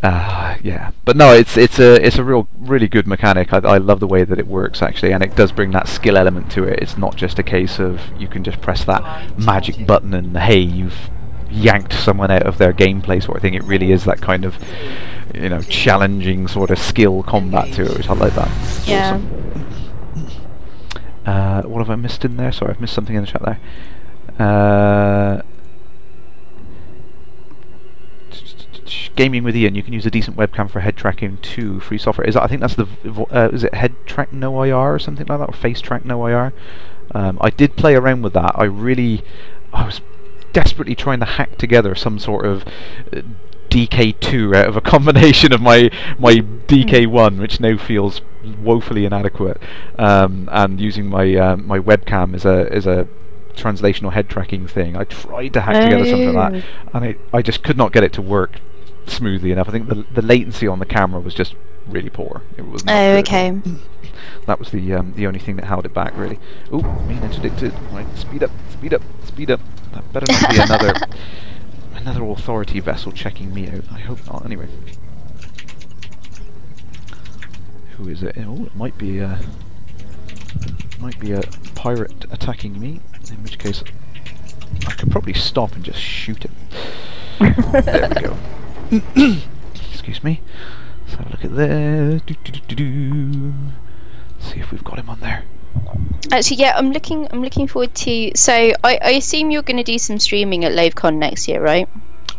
Yeah, but no, it's a really good mechanic. I love the way that it works, actually, and it does bring that skill element to it. It's not just a case of you can just press that magic button and hey, you've yanked someone out of their gameplay sort of thing. It really is that kind of, challenging sort of skill combat to it, which I like that. Yeah. Awesome. What have I missed in there? Sorry, I've missed something in the chat there. Gaming with Ian, you can use a decent webcam for head tracking too. Free software. I think that's the is it Head Track No IR or something like that, or Face Track No IR? I did play around with that. I was desperately trying to hack together some sort of DK2 out of a combination of my DK1, which now feels woefully inadequate, and using my my webcam as a translational head tracking thing. I tried to hack together something like that, and I just could not get it to work smoothly enough. I think the latency on the camera was just really poor. It was not good. Okay. That was the only thing that held it back, really. Oh, main interdicted. Right, speed up. That better not be another authority vessel checking me out. I hope not. Anyway, who is it? Oh, it might be a pirate attacking me. In which case, I could probably stop and just shoot him. There we go. Excuse me. Let's have a look at this. See if we've got him on there. Actually, yeah, I'm looking forward to. So I assume you're going to do some streaming at LaveCon next year, right?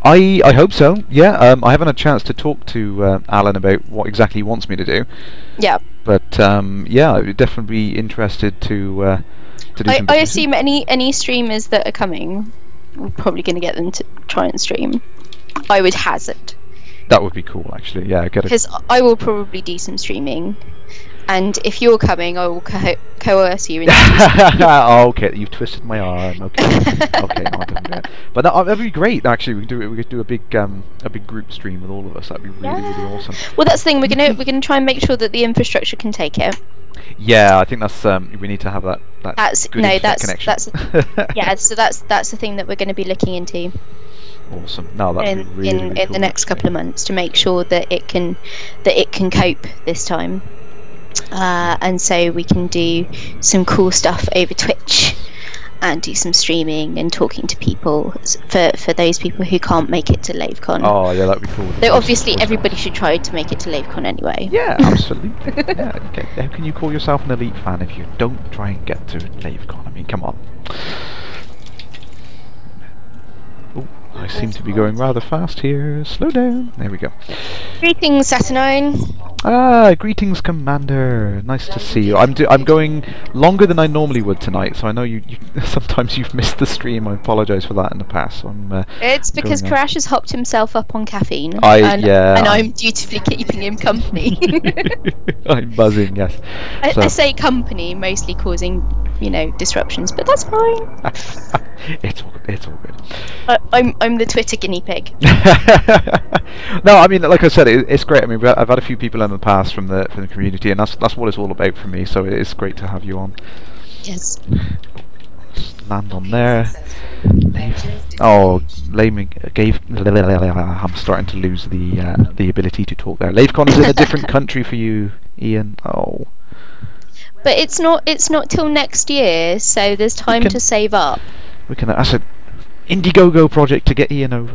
I hope so. Yeah. I haven't had a chance to talk to Alan about what exactly he wants me to do. Yeah. But yeah, I would definitely be interested to do some. I assume any streamers that are coming, we're probably going to get them to try and stream. I would hazard. That would be cool, actually. Yeah, because I will probably do some streaming, and if you're coming, I will coerce you into Oh, okay, you've twisted my arm. Okay, okay, no, I didn't do it. But that'd be great. Actually, we could do a big group stream with all of us. That'd be really awesome. Well, that's the thing. We're gonna try and make sure that the infrastructure can take it. Yeah, I think that's we need to have that good internet connection. Yeah. So that's the thing that we're going to be looking into. Awesome. No, that'd be really in cool, the next couple of months, to make sure that it can cope this time, and so we can do some cool stuff over Twitch, and do some streaming and talking to people for those people who can't make it to LaveCon. Oh yeah, that'd be cool. Though obviously everybody should try to make it to LaveCon anyway. Yeah, absolutely. Yeah, okay. How can you call yourself an elite fan if you don't try and get to LaveCon? I mean, come on. Oh, I seem to be going rather fast here. Slow down. There we go. Greetings, Saturnine. Ah, greetings, Commander. Nice to see you. I'm going longer than I normally would tonight, so I know you sometimes you've missed the stream. I apologise for that in the past. So it's because Kerrash has hopped himself up on caffeine, and I'm dutifully keeping him company. I'm buzzing, yes. I say company, mostly causing, disruptions, but that's fine. It's all good. I'm the Twitter guinea pig. No, I mean, like I said, it's great. I mean, I've had a few people in the past from the community, and that's what it's all about for me. So it's great to have you on. Yes. Just land on there. I'm starting to lose the ability to talk there. LaveCon is in a different country for you, Ian. Oh. But it's not till next year, so there's time to save up. That's an Indiegogo project to get Ian over.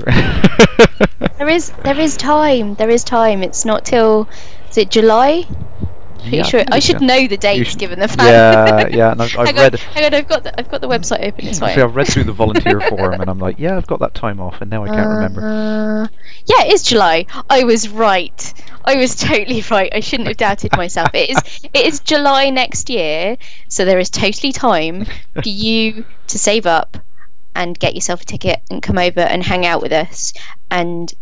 There is time. It's not till, is it July? Pretty sure. I should know the dates given the fact. Yeah. And I've read. Hang on, I've got the website open. It's fine. See, I've read through the volunteer forum, and I'm like, yeah, I've got that time off, and now I can't remember. Yeah, it is July. I was right. I was totally right. I shouldn't have doubted myself. It is July next year, so there is totally time for you to save up and get yourself a ticket and come over and hang out with us and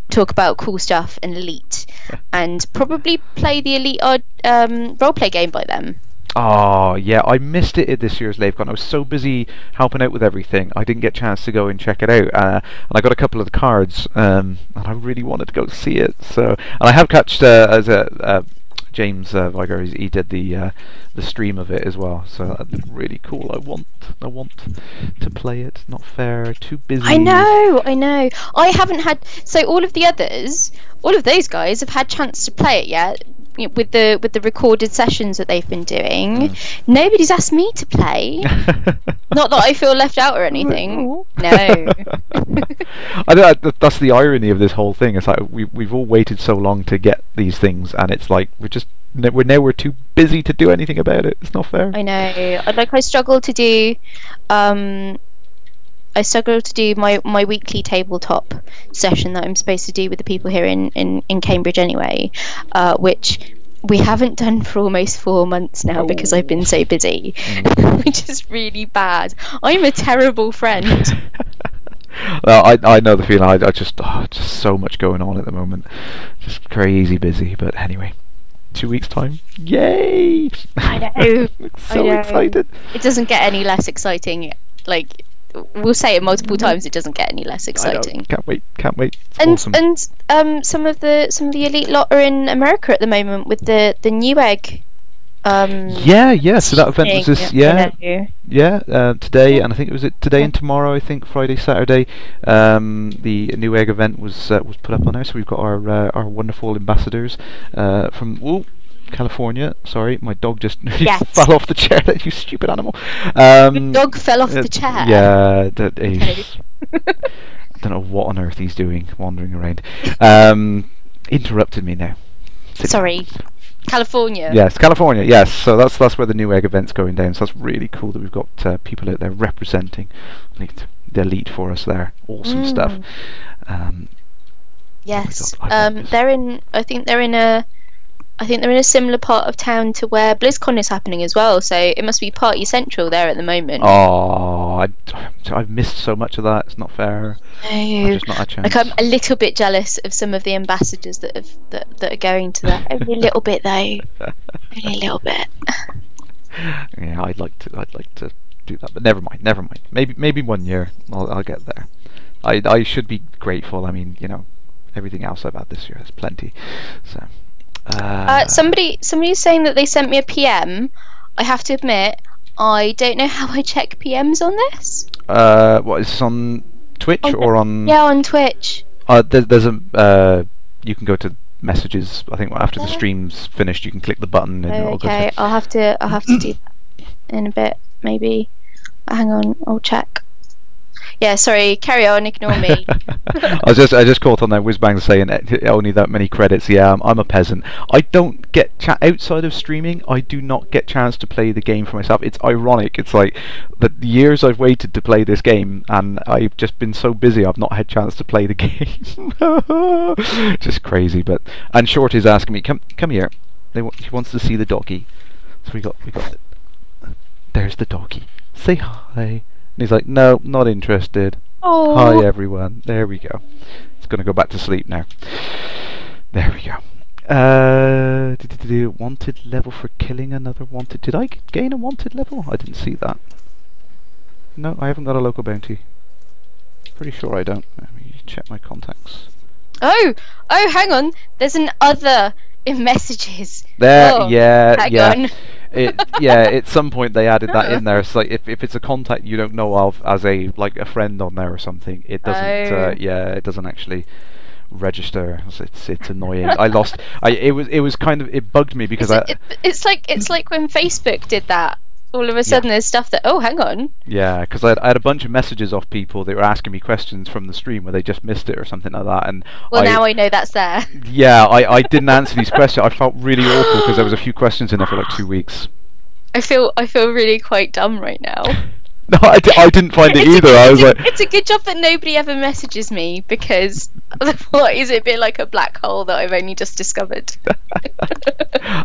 talk about cool stuff and Elite, and probably play the Elite roleplay game by then. Oh yeah, I missed it at this year's LaveCon. I was so busy helping out with everything, I didn't get a chance to go and check it out. And I got a couple of the cards, and I really wanted to go see it. So, and I have catched James Viger. He did the stream of it as well. So that's really cool. I want to play it. Not fair. Too busy. I know. I haven't had. So all of those guys have had chance to play it yet. With the recorded sessions that they've been doing, nobody's asked me to play. Not that I feel left out or anything. No. I know that's the irony of this whole thing. It's like we've all waited so long to get these things, and it's like we're too busy to do anything about it. It's not fair. I know. I struggle to do. I struggle to do my weekly tabletop session that I'm supposed to do with the people here in Cambridge anyway, which we haven't done for almost 4 months now because I've been so busy, which is really bad. I'm a terrible friend. Well, I know the feeling. I just so much going on at the moment, just crazy busy. But anyway, 2 weeks time, yay! I know. So excited. It doesn't get any less exciting. Like, we'll say it multiple times. It doesn't get any less exciting. Can't wait. It's awesome. And some of the elite lot are in America at the moment with the Newegg. Yeah. So that event was this. Today, and I think it was today and tomorrow. I think Friday, Saturday. The Newegg event was put up on there. So we've got our wonderful ambassadors from California. Sorry, my dog just fell off the chair. That you stupid animal. The dog fell off the chair. Yeah, I don't know what on earth he's doing, wandering around. Interrupted me now. Sorry. California. Yes, California. Yes, so that's where the Newegg event's going down. So that's really cool that we've got people out there representing the elite for us there. Awesome stuff. Yes, they're in. I think they're in a similar part of town to where BlizzCon is happening as well. So it must be party central there at the moment. Oh, I've missed so much of that. It's not fair. No. I've just not had a chance. Like, I'm a little bit jealous of some of the ambassadors that are going to that. Only a little bit though. Only a little bit. Yeah, I'd like to do that, but never mind. Maybe 1 year I'll get there. I should be grateful. I mean, everything else I've had this year is plenty. So. Somebody's saying that they sent me a PM. I have to admit, I don't know how I check PMs on this. What is this on Twitch or on? Yeah, on Twitch. There's a you can go to messages. I think after the stream's finished, you can click the button and it'll go to... I'll have to do that in a bit, maybe. hang on, I'll check. Yeah, sorry, carry on, ignore me. I just caught on there, Whizbang saying only that many credits. Yeah, I'm a peasant. I don't get outside of streaming. I do not get chance to play the game for myself. It's ironic. It's like the years I've waited to play this game, and I've just been so busy. I've not had chance to play the game. Just crazy. But and Short is asking me, come here. He wants to see the doggy. So we got there's the doggy. Say hi. And he's like, no, not interested. Oh. Hi everyone. There we go. It's gonna go back to sleep now. There we go. Wanted level for killing another wanted. Did I gain a wanted level? I didn't see that. No, I haven't got a local bounty. Pretty sure I don't. Let me check my contacts. Oh, hang on. There's an other in messages. There, oh, hang on. At some point they added that in there. It's like if it's a contact you don't know of as a friend on there or something, it doesn't. It doesn't actually register. It's annoying. It was kind of, it bugged me because it's like when Facebook did that. All of a sudden there's stuff that, oh, hang on. Yeah, because I had a bunch of messages off people that were asking me questions from the stream where they just missed it or something like that. And now I know that's there. Yeah, I didn't answer these questions. I felt really awful because there was a few questions in there for like 2 weeks. I feel really quite dumb right now. No, I didn't find it either. I was like, it's a good job that nobody ever messages me, because otherwise it'd be like a black hole that I've only just discovered.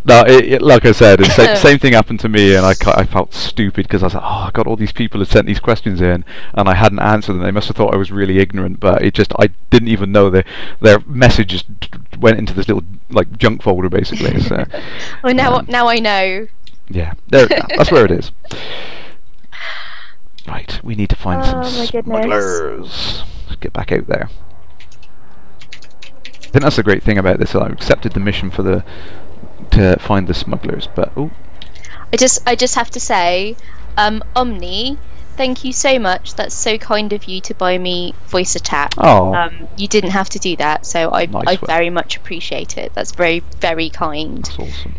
No, like I said, the same thing happened to me, and I felt stupid because I was like, oh, I got all these people had sent these questions in, and I hadn't answered them. They must have thought I was really ignorant, but I didn't even know their message just went into this little like junk folder basically. So, well, now I know. Yeah, there. That's where it is. Right, we need to find some smugglers. Let's get back out there. I think that's the great thing about this. I accepted the mission to find the smugglers, but I just have to say, Omni, thank you so much. That's so kind of you to buy me voice attack. Oh. You didn't have to do that, so I Nice very much appreciate it. That's very, very kind. That's awesome.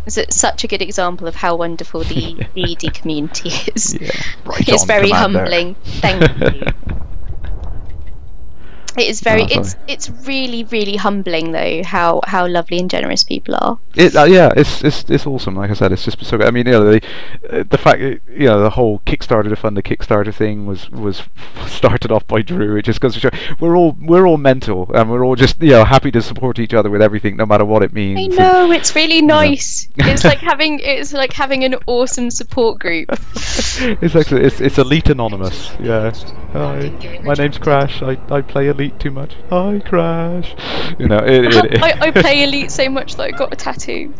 It's such a good example of how wonderful the ED community is. Yeah, right. It's very humbling. Thank you. It is very. It's really, really humbling though how lovely and generous people are. It's awesome. Like I said, it's just so good. I mean, the fact the whole Kickstarter to fund a Kickstarter thing was started off by Drew. It just goes to show we're all mental, and we're all just happy to support each other with everything, no matter what it means. I know, it's really nice. It's like having an awesome support group. It's Elite Anonymous. Yeah. Hi, my name's Crash. I play Elite too much. Hi, Crash. I play Elite so much that I got a tattoo. Yeah.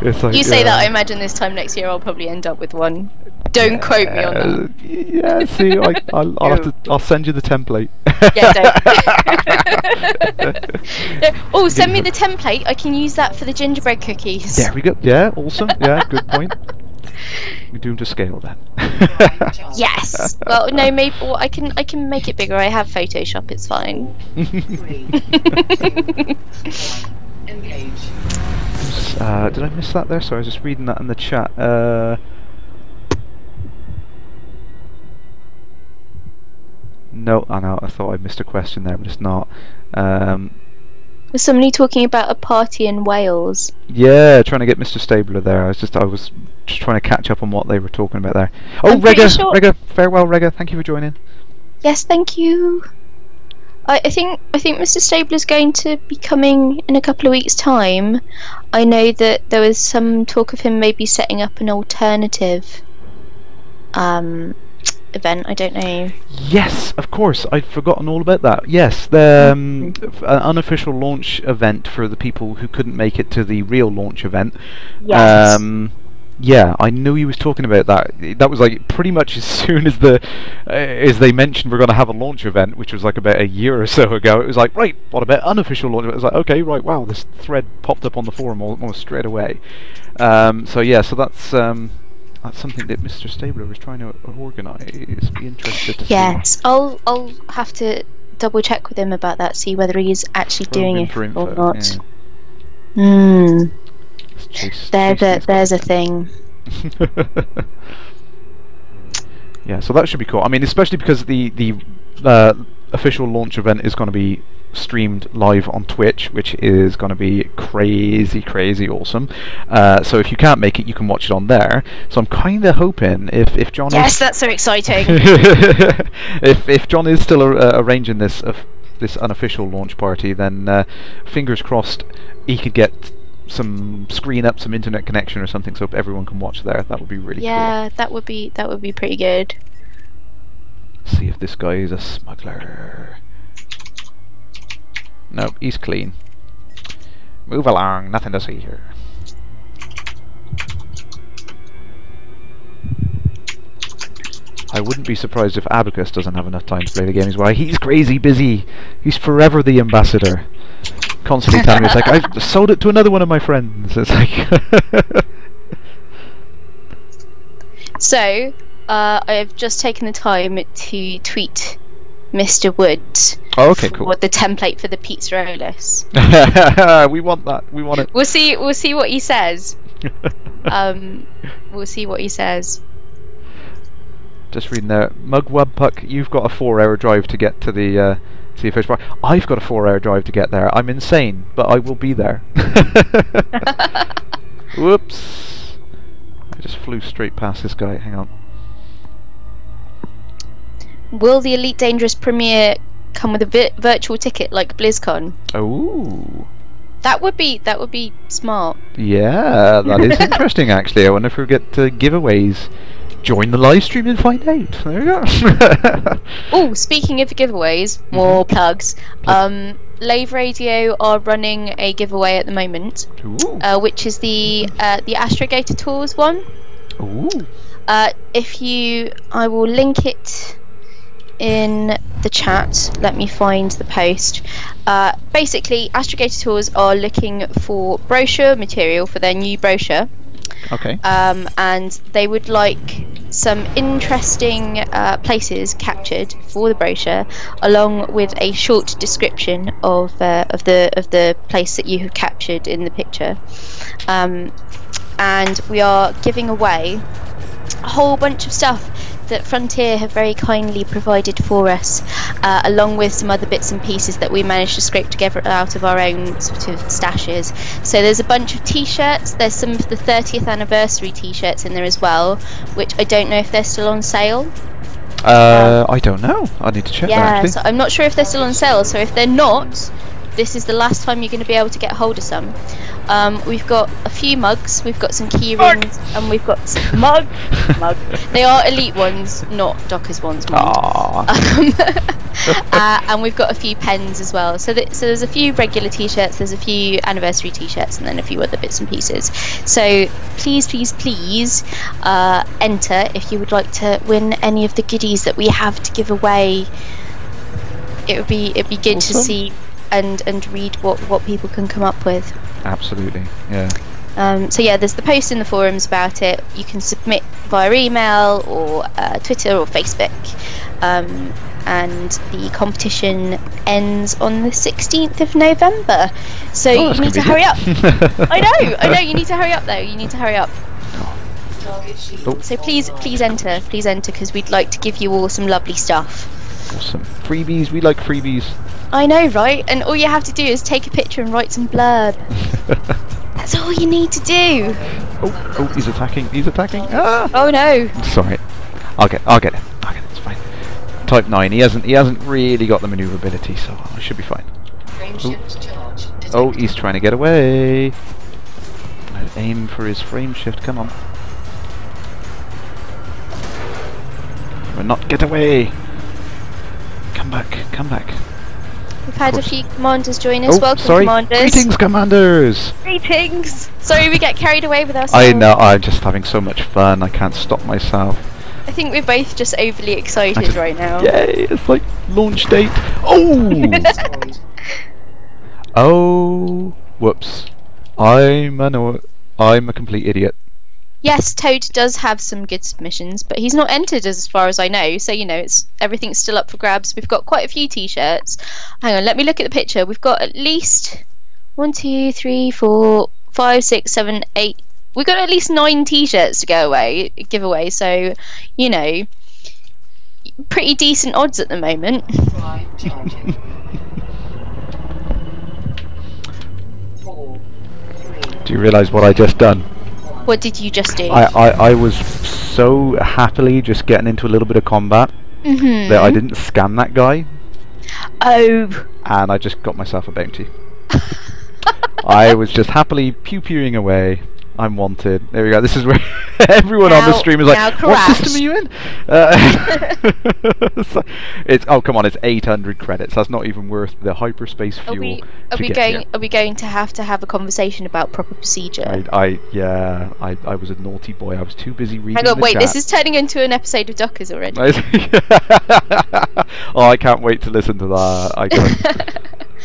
It's like, you say that, I imagine this time next year I'll probably end up with one. Don't quote me on that. Yeah, see, I'll send you the template. Yeah, don't. Oh, send me the template. I can use that for the gingerbread cookies. There we go. Yeah, awesome. Yeah, good point. We do them to scale then. Yes. Well, no, maybe I can make it bigger. I have Photoshop. It's fine. 3, 2, 1, engage. Did I miss that there? Sorry, I was just reading that in the chat. No, I know. I thought I missed a question there, but it's not. Was somebody talking about a party in Wales? Yeah, trying to get Mr. Stabler there. I was just trying to catch up on what they were talking about there. Oh, Rega, farewell, Rega. Thank you for joining. Yes, thank you. I think Mr. Stabler's going to be coming in a couple of weeks' time. I know that there was some talk of him maybe setting up an alternative event. I don't know. Yes, of course. I'd forgotten all about that. Yes, the an unofficial launch event for the people who couldn't make it to the real launch event. Yes. Yeah, I knew he was talking about that. That was like pretty much as soon as as they mentioned we're going to have a launch event, which was like about a year or so ago. It was like, right, what about unofficial launch? It was like, okay, right, wow, this thread popped up on the forum almost straight away. So that's something that Mr. Stabler was trying to organise. Be interested to see. Yes, I'll have to double check with him about that. See whether he's actually doing it or not. Yeah. There's a thing. Yeah, so that should be cool. I mean, especially because the official launch event is going to be streamed live on Twitch, which is going to be crazy awesome. So if you can't make it, you can watch it on there. So I'm kind of hoping if John Yes, that's so exciting. if John is still arranging this unofficial launch party, then fingers crossed he could get some internet connection or something, so everyone can watch there. That would be really cool. Yeah, that would be pretty good. See if this guy is a smuggler. Nope, he's clean. Move along, nothing to see here. I wouldn't be surprised if Abacus doesn't have enough time to play the game as well. He's crazy busy. He's forever the ambassador. Constantly telling me, it's like, I've sold it to another one of my friends. It's like... So, I've just taken the time to tweet Mr. Woods for the template for the Pizzarolis. We want that. We want it. We'll see what he says. We'll see what he says. Just reading there, Mugwubpuck, you've got a 4-hour drive to get to the official bar. I've got a 4-hour drive to get there. I'm insane, but I will be there. Whoops! I just flew straight past this guy. Hang on. Will the Elite Dangerous premiere come with a virtual ticket like BlizzCon? Oh. That would be smart. Yeah, that is interesting actually. I wonder if we'll get giveaways. Join the live stream and find out. There you go. Oh, speaking of giveaways, more plugs. Lave Radio are running a giveaway at the moment, which is the Astrogator Tours one. Ooh. I will link it in the chat. Let me find the post. Basically, Astrogator Tours are looking for brochure material for their new brochure. Okay. And they would like some interesting places captured for the brochure, along with a short description of the place that you have captured in the picture. And we are giving away a whole bunch of stuff that Frontier have very kindly provided for us, along with some other bits and pieces that we managed to scrape together out of our own sort of stashes. So there's a bunch of t-shirts. There's some of the 30th anniversary t-shirts in there as well, which I don't know if they're still on sale. I don't know. I need to check that actually. So I'm not sure if they're still on sale, so if they're not, this is the last time you're going to be able to get hold of some. We've got a few mugs, we've got some key rings, and we've got some mug. They are elite ones, not Dockers ones. And we've got a few pens as well. So there's a few regular t-shirts, there's a few anniversary t-shirts, and then a few other bits and pieces. So please enter if you would like to win any of the goodies that we have to give away. It'd be good to see and read what people can come up with. Absolutely, yeah. So yeah, there's the post in the forums about it. You can submit via email or Twitter or Facebook, and the competition ends on the 16th of November. So you need to hurry up. I know. You need to hurry up though. You need to hurry up. So please enter, because we'd like to give you all some lovely stuff. Awesome. Freebies, we like freebies. I know, right? And all you have to do is take a picture and write some blurb. That's all you need to do. Oh, he's attacking. Ah! Oh no. Sorry. I'll get it. It's fine. Type 9. He hasn't really got the maneuverability, so I should be fine. Oh, he's trying to get away. I'll aim for his frame shift. Come on. Will not get away. Come back. We've had a few commanders join us. Welcome, commanders. Greetings, commanders. Greetings. Sorry, we get carried away with ourselves. I know. I'm just having so much fun. I can't stop myself. I think we're both just overly excited right now. Yay! It's like launch date. Oh. Oh. Whoops. I'm a complete idiot. Yes, Toad does have some good submissions, but he's not entered as far as I know, so everything's still up for grabs. We've got quite a few t-shirts. Hang on, let me look at the picture. We've got at least 1, 2, 3, 4, 5, 6, 7, 8, we got at least 9 T-shirts to give away. So, you know, pretty decent odds at the moment. Drive charging. 4, 3, Do you realise what I just done? 1. What did you just do? I was so happily just getting into a little bit of combat that I didn't scan that guy, Oh. and I just got myself a bounty. I was just happily pew-pewing away. I'm wanted. There we go. This is where everyone on the stream is like, now what Kerrash. system are you in? So oh, come on, it's 800 credits. That's not even worth the hyperspace Are fuel we to get here. Are we going to have a conversation about proper procedure? I was a naughty boy. I was too busy reading Hang on, the wait, chat. this is turning into an episode of Dockers already. Oh, I can't wait to listen to that. I can't.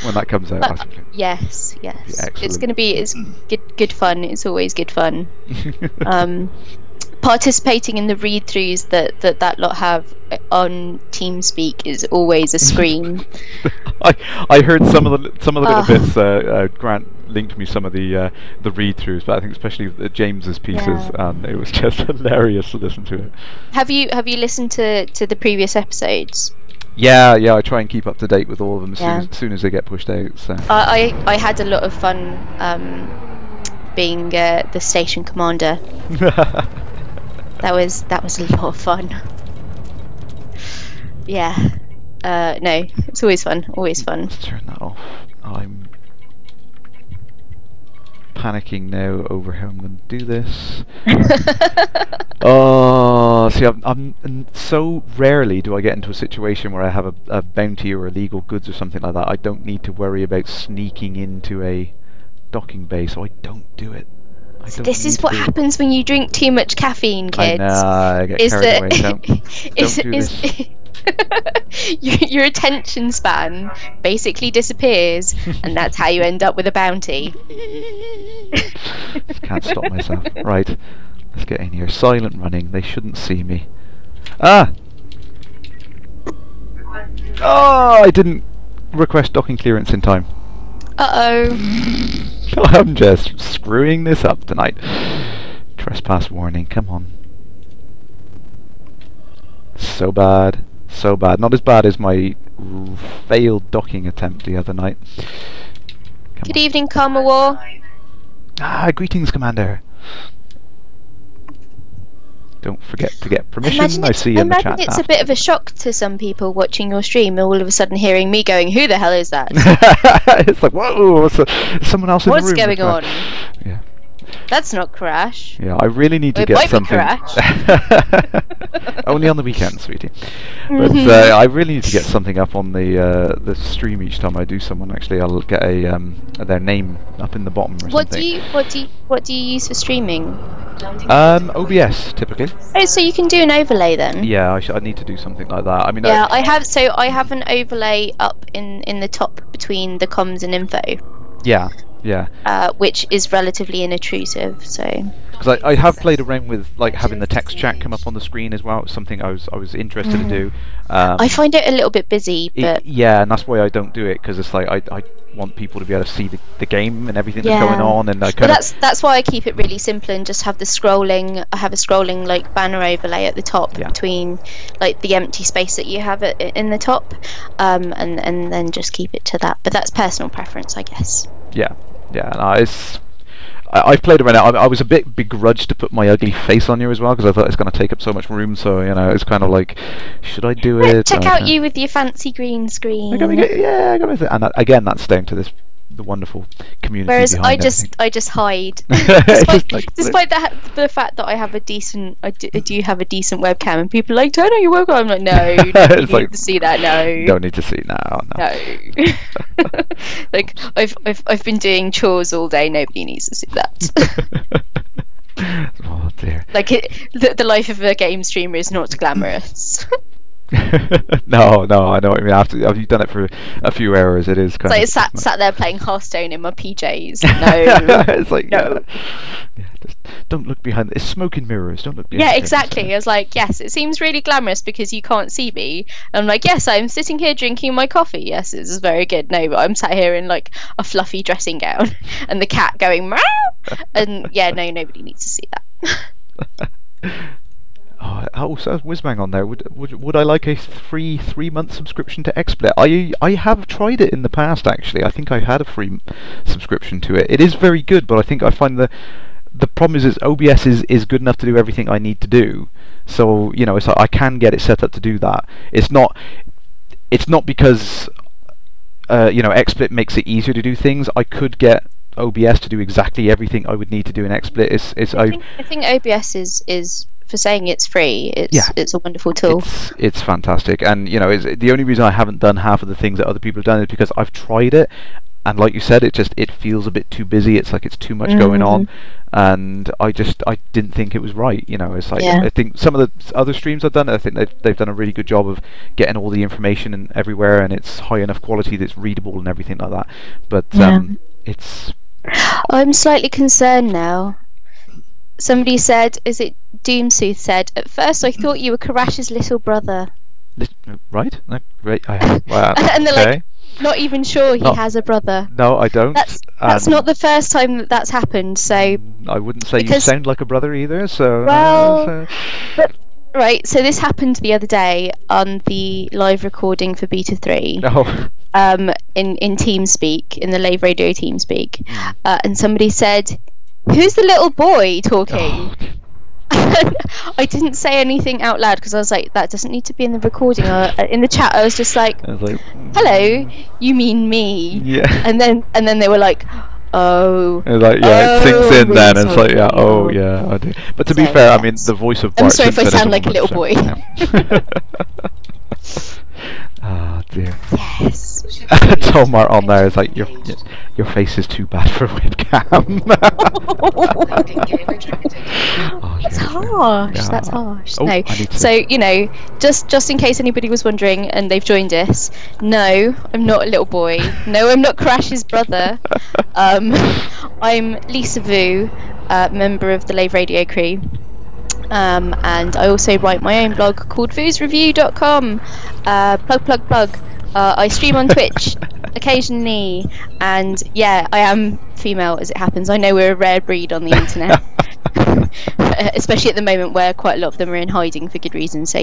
When that comes out. Yes. excellent. It's going to be good fun. It's always good fun. Participating in the read-throughs that lot have on TeamSpeak is always a scream. I heard some of the little bits. Grant linked me some of the read-throughs, but I think especially James's pieces, and it was just hilarious to listen to it. Have you listened to the previous episodes? Yeah, I try and keep up to date with all of them as soon as they get pushed out. So I had a lot of fun being the station commander. That was a lot of fun. Yeah. No, it's always fun. Always fun. Let's turn that off. I'm panicking now over how I'm going to do this. Oh, see, I'm so rarely do I get into a situation where I have a bounty or illegal goods or something like that. I don't need to worry about sneaking into a docking bay, so I don't do it. This is what happens when you drink too much caffeine, kids. I know, I get carried away. Don't do this. Your attention span basically disappears, and that's how you end up with a bounty. Just can't stop myself. Right, let's get in here. Silent running. They shouldn't see me. Ah! Oh, I didn't request docking clearance in time. Uh-oh. I'm just screwing this up tonight. Trespass warning, come on. So bad. So bad. Not as bad as my failed docking attempt the other night. Good evening, Karma War. Ah, greetings, Commander. Don't forget to get permission. I see you in the chat. Imagine it's a bit of a shock to some people watching your stream, all of a sudden hearing me going, "Who the hell is that?" It's like, whoa, someone else in the room. What's going on? Yeah. That's not Kerrash. Yeah, I really need to It get might be something. Only on the weekends, sweetie. But I really need to get something up on the stream each time I do someone. Actually, I'll get their name up in the bottom or something. What do you use for streaming? OBS typically. Oh, so you can do an overlay then? Yeah, I need to do something like that. I mean, yeah, I have an overlay up in the top between the comms and info. Yeah. Which is relatively inintrusive, so. Because I have played around with like having the text chat come up on the screen as well. It's something I was interested to do. I find it a little bit busy, but yeah, and that's why I don't do it, because it's like I want people to be able to see the game and everything that's going on, and that's why I keep it really simple and just have the scrolling. I have a scrolling like banner overlay at the top between like the empty space that you have in the top, and then just keep it to that. But that's personal preference, I guess. Yeah, no, I've played around it. I was a bit begrudged to put my ugly face on here as well, because I thought it's going to take up so much room, so it's kind of like, should I do it? Check out you with your fancy green screen. I got me, and again, that's down to the wonderful community. Whereas I just hide, despite the fact that I have a decent, I do have a decent webcam, and people are like, turn on your webcam. I'm like, no, you don't need to see that. No, don't need to see now. No. Like I've been doing chores all day. Nobody needs to see that. Oh dear. Like the life of a game streamer is not glamorous. No, I know what you mean. After you've done it for a few hours, it is kind of. It's like sat there playing Hearthstone in my PJs. No, it's like no. Just don't look behind. It's smoke and mirrors. Don't look behind. Yeah, exactly. I was like, yes, it seems really glamorous because you can't see me. And I'm like, yes, I'm sitting here drinking my coffee. Yes, this is very good. No, but I'm sat here in like a fluffy dressing gown, and the cat going meow And yeah, no, nobody needs to see that. Oh, so Whizbang on there. Would I like a free 3-month subscription to XSplit? I have tried it in the past, actually. I think I had a free subscription to it. It is very good, but I think I find the problem is OBS is good enough to do everything I need to do. So it's like I can get it set up to do that. It's not because XSplit makes it easier to do things. I could get OBS to do exactly everything I would need to do in XSplit. I think OBS is for saying it's free. It's a wonderful tool. It's fantastic, and the only reason I haven't done half of the things that other people have done is because I've tried it, and like you said, it feels a bit too busy. It's like it's too much going on, and I didn't think it was right. It's like I think some of the other streams I've done, I think they've done a really good job of getting all the information and everywhere, and it's high enough quality that it's readable and everything like that. But it's. I'm slightly concerned now. Somebody said, is it Doomsooth said, at first I thought you were Kerrash's little brother. Right? No, right. Wow. And they're like, not even sure he has a brother. No, I don't. That's not the first time that's happened, so... I wouldn't say you sound like a brother either, so... Well... Right, so this happened the other day on the live recording for Beta 3. Oh. In TeamSpeak, in the Lave Radio TeamSpeak. And somebody said... Who's the little boy talking? Oh. I didn't say anything out loud because I was like, that doesn't need to be in the recording. In the chat, I was just like, hello, you mean me? Yeah. And then they were like, oh. It's like, it sinks in then. It's like, I do. But to be fair, I mean, the voice of Bart I'm sorry if I sound like a little boy. Oh dear. Yes. Tomar on there is like, your face is too bad for webcam. That's harsh. Yeah. That's harsh. Oh, no. So just in case anybody was wondering and they've joined us, no, I'm not a little boy. No, I'm not Kerrash's brother. I'm Lisa Vu, member of the Lave Radio crew. And I also write my own blog called voosreview.com. Plug. I stream on Twitch occasionally, and I am female as it happens. I know we're a rare breed on the internet. Especially at the moment where quite a lot of them are in hiding for good reason, so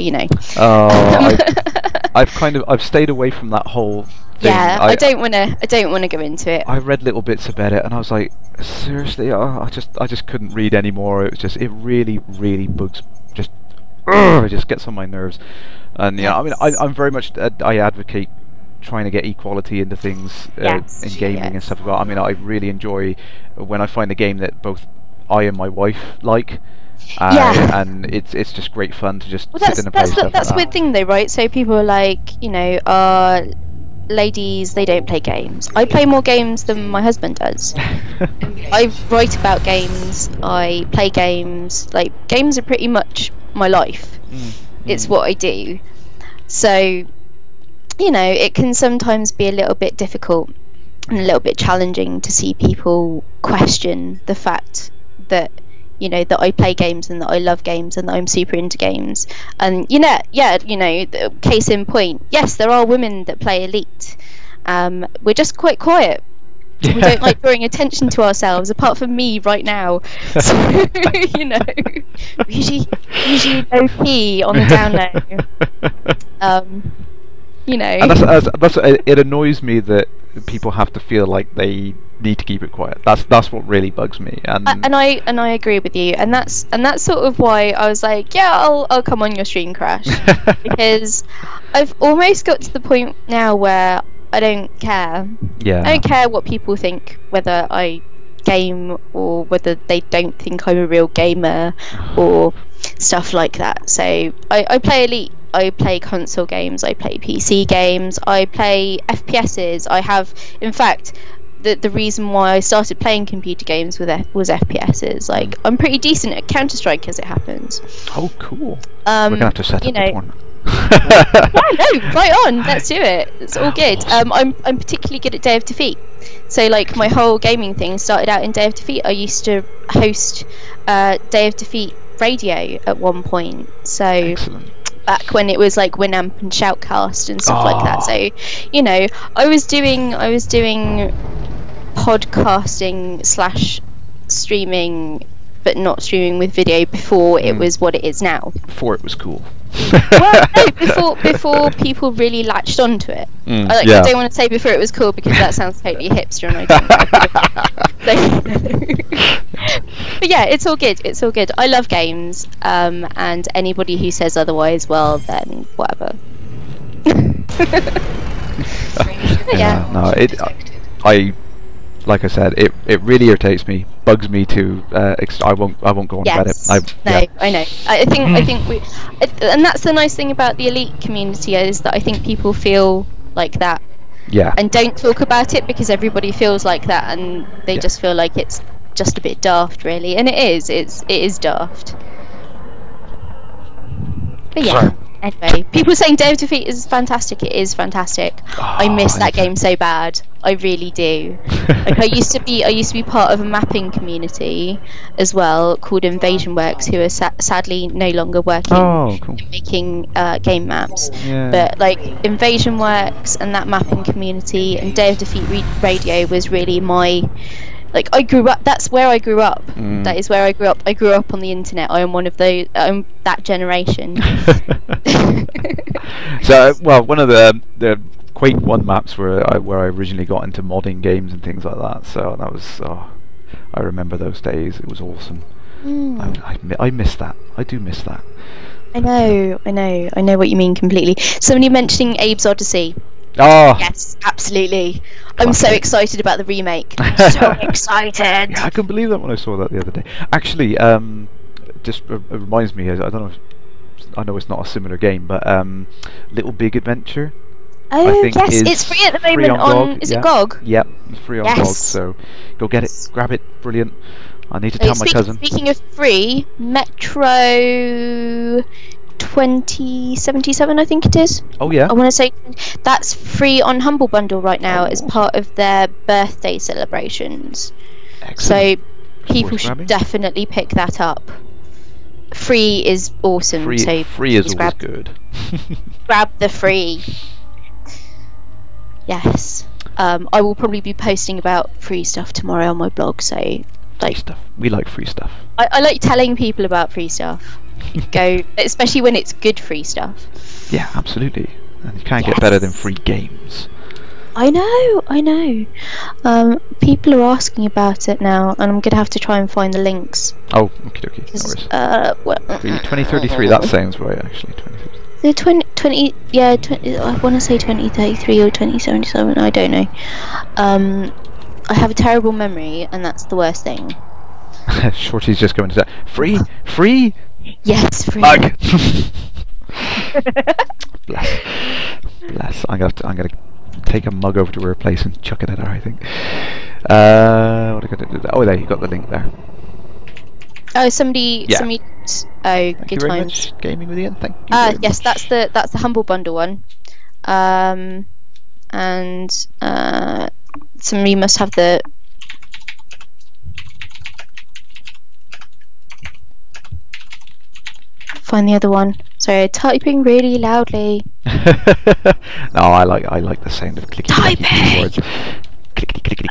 I've stayed away from that whole thing. Yeah, I don't want to go into it. I read little bits about it and I was like, seriously, I just couldn't read anymore. It really bugs, it just gets on my nerves. And I mean, I'm very much I advocate trying to get equality into things in gaming and stuff. I mean, I really enjoy when I find a game that both I and my wife like. And it's just great fun to just sit in and play stuff like that. That's a weird thing though, right? So people are like, ladies, they don't play games. I play more games than my husband does. I write about games, I play games. Like, games are pretty much my life. It's what I do. So, it can sometimes be a little bit difficult and a little bit challenging to see people question the fact that that I play games and that I love games and that I'm super into games. And case in point, yes, there are women that play Elite. We're just quite quiet. We don't like drawing attention to ourselves, apart from me right now. So, usually OP on the down low. And that's it annoys me that people have to feel like they need to keep it quiet. That's what really bugs me. And I agree with you. And that's sort of why I was like, I'll come on your stream, Kerrash, because I've almost got to the point now where I don't care. I don't care what people think, whether I game or whether they don't think I'm a real gamer or stuff like that. So I play Elite. I play console games, I play PC games, I play FPSs. I have, in fact, the reason why I started playing computer games was FPSs. Like, I'm pretty decent at Counter-Strike as it happens. Oh, cool. We're gonna have to set up one. Right on, let's do it. It's all good. I'm particularly good at Day of Defeat. So like my whole gaming thing started out in Day of Defeat. I used to host Day of Defeat radio at one point. So excellent. Back when it was like Winamp and Shoutcast and stuff like that. So I was doing podcasting / streaming, but not streaming with video before it was what it is now. Before it was cool. Well, no, before people really latched onto it. I don't want to say before it was cool because that sounds totally hipster, and I don't. But yeah, it's all good. It's all good. I love games, and anybody who says otherwise, well, then whatever. Yeah. No, I like I said, it really irritates me, bugs me to. I won't go on about it. I know. I think we, and that's the nice thing about the elite community is that I think people feel like that. Yeah. And don't talk about it because everybody feels like that, and they just feel like it's just a bit daft, really. And it is daft. But yeah. Sorry. Anyway, people saying Day of Defeat is fantastic. It is fantastic. I miss that game so bad. I really do. Like I used to be part of a mapping community as well called Invasion Works, who are sadly no longer working making game maps. Yeah. But like Invasion Works and that mapping community and Day of Defeat Radio was really my. Like I grew up. That's where I grew up. That is where I grew up. I grew up on the internet. I am one of those. I'm that generation. So, well, one of the Quake 1 maps where I originally got into modding games and things like that. So that was. I remember those days. It was awesome. I miss that. I do miss that. I know what you mean completely. Somebody mentioning Abe's Odyssey. Oh yes, absolutely. I'm so excited about the remake. So excited. Yeah, I couldn't believe that when I saw that the other day. Actually, just reminds me. I don't know. I know it's not a similar game, but Little Big Adventure. Oh I think yes, it's free at the moment on. Is it GOG? Yep, it's free on GOG. So go get it, grab it. Brilliant. I need to tell my cousin. Speaking of free, Metro 2077, I think it is. Oh yeah. I want to say that's free on Humble Bundle right now as part of their birthday celebrations. Excellent. So people should definitely pick that up. Free is awesome. Free is always good. Grab the free. Yes. I will probably be posting about free stuff tomorrow on my blog. So free stuff. We like free stuff. I like telling people about free stuff. Go, especially when it's good free stuff. Yeah, absolutely. And you can't get better than free games. I know. People are asking about it now, and I'm gonna have to try and find the links. Oh, okay. No worries. 2033. That sounds right, actually. 2033. The 20 yeah, I want to say 2033 or 2077. I don't know. I have a terrible memory, and that's the worst thing. Shorty's just going to say free. Yes, free. Mug. Bless. I'm gonna take a mug over to her place and chuck it at her. I think. What are I gonna do? Oh, there you got the link there. Oh, somebody. Oh, Thank good you very times. much, Gaming with Ian. Thank you. Very yes, much. that's the Humble Bundle one. And somebody must have the. Find the other one. Sorry, typing really loudly. No, I like the sound of clicky keyboards. Clickety.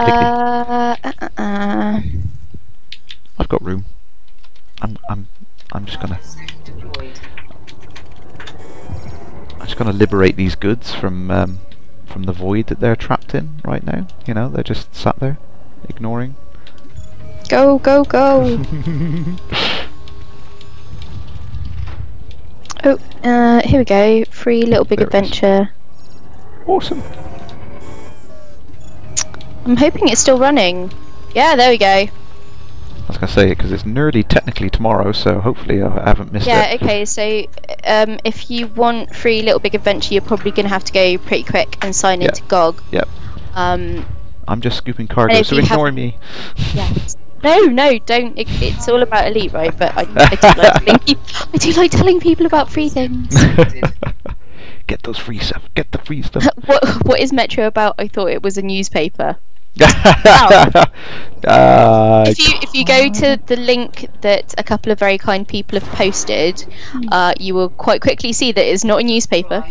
I've got room. I'm just gonna liberate these goods from the void that they're trapped in right now. You know, they're just sat there, ignoring. Go. Oh, here we go. Free Little Big Adventure. Awesome. I'm hoping it's still running. Yeah, there we go. I was going to say it because it's nearly technically tomorrow, so hopefully I haven't missed it. Yeah, okay, so if you want free Little Big Adventure, you're probably going to have to go pretty quick and sign into GOG. Yep. I'm just scooping cargo, so ignore me. Yes. No, don't. It's all about Elite, right? But I do like telling people about free things. Get those free stuff. Get the free stuff. What is Metro about? I thought it was a newspaper. If you go to the link that a couple of very kind people have posted, you will quite quickly see that it's not a newspaper,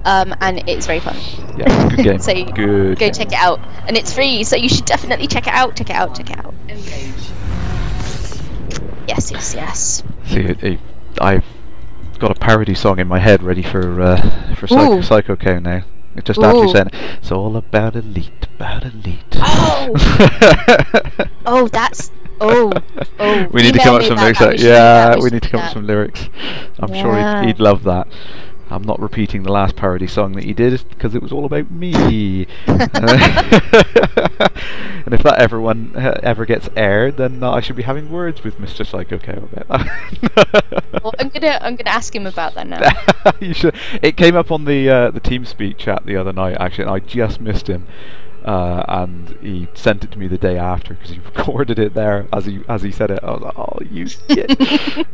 and it's very fun. Yeah, good game. So go check it out, and it's free. So you should definitely check it out. Check it out. Check it out. Yes. See, I've got a parody song in my head ready for Psycho Cow now. It just after you said it's all about elite. Oh, that's we need to come up with some lyrics. We need to come up with some lyrics. I'm sure he'd love that. I'm not repeating the last parody song that he did because it was all about me. And if that ever gets aired, then I should be having words with Mr. Psycho Cow about that. Well, I'm gonna ask him about that now. You should. It came up on the TeamSpeak chat the other night actually, and I just missed him. And he sent it to me the day after because he recorded it there as he said it. I was like, "Oh, you shit!"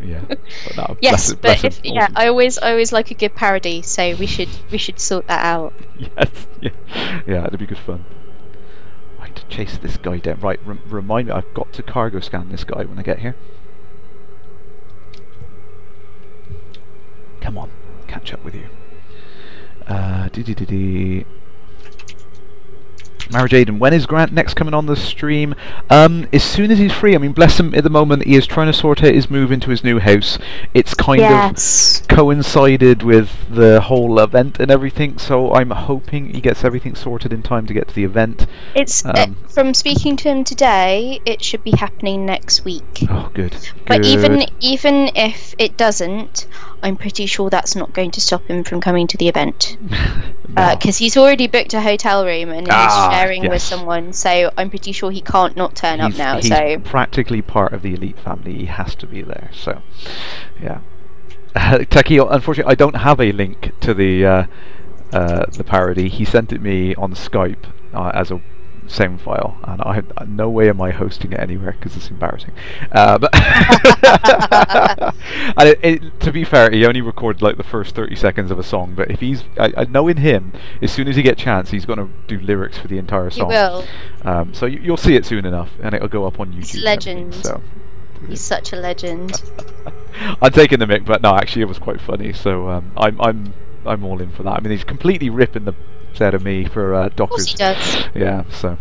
Yeah, but no, yes, bless him, but awesome. I always like a good parody, so we should sort that out. Yes, yeah, it'd be good fun. Right, to chase this guy down. Right, remind me, I've got to cargo scan this guy when I get here. Come on, catch up with you. Marriage Aiden, when is Grant next coming on the stream? As soon as he's free. I mean, bless him, at the moment he is trying to sort out his move into his new house. It's kind of coincided with the whole event and everything, so I'm hoping he gets everything sorted in time to get to the event. It's from speaking to him today, it should be happening next week. Oh, good. But even if it doesn't, I'm pretty sure that's not going to stop him from coming to the event. Because he's already booked a hotel room and he's sharing with someone, so I'm pretty sure he can't not turn up now. He's practically part of the elite family. He has to be there. So, yeah. Techie, unfortunately, I don't have a link to the parody. He sent it me on Skype as a sound file, and no way am I hosting it anywhere because it's embarrassing. But and to be fair, he only recorded like the first 30 seconds of a song. But if I know in him, as soon as he gets a chance, he's going to do lyrics for the entire song. He will. So you'll see it soon enough, and it'll go up on YouTube. He's a legend. So. He's such a legend. I'm taking the mick, but no, actually it was quite funny. So I'm all in for that. I mean, he's completely ripping the out of me for Dockers. Of course he does. Yeah, so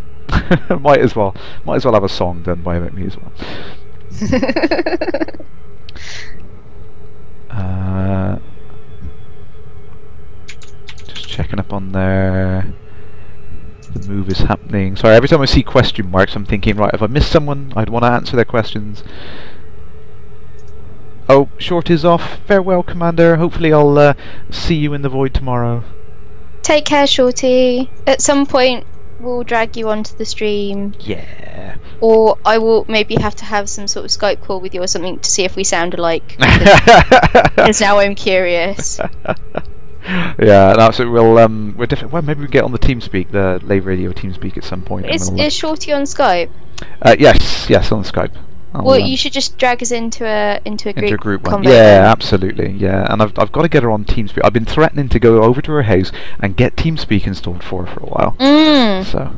might as well have a song done by me as well. Just checking up on there. The move is happening. Sorry, every time I see question marks, I'm thinking, right, if I miss someone, I'd want to answer their questions. Oh, short is off. Farewell, Commander. Hopefully I'll see you in the void tomorrow. Take care, Shorty. At some point, we'll drag you onto the stream. Yeah. Or I will maybe have to have some sort of Skype call with you or something to see if we sound alike. Because now I'm curious. Yeah, no, so we'll definitely. Well, maybe we get on the TeamSpeak, the Lave Radio TeamSpeak at some point. Is Shorty on Skype? Yes, on Skype. Well, you should just drag us into a group one. Yeah, absolutely. Yeah, and I've got to get her on TeamSpeak. I've been threatening to go over to her house and get TeamSpeak installed for her for a while. So,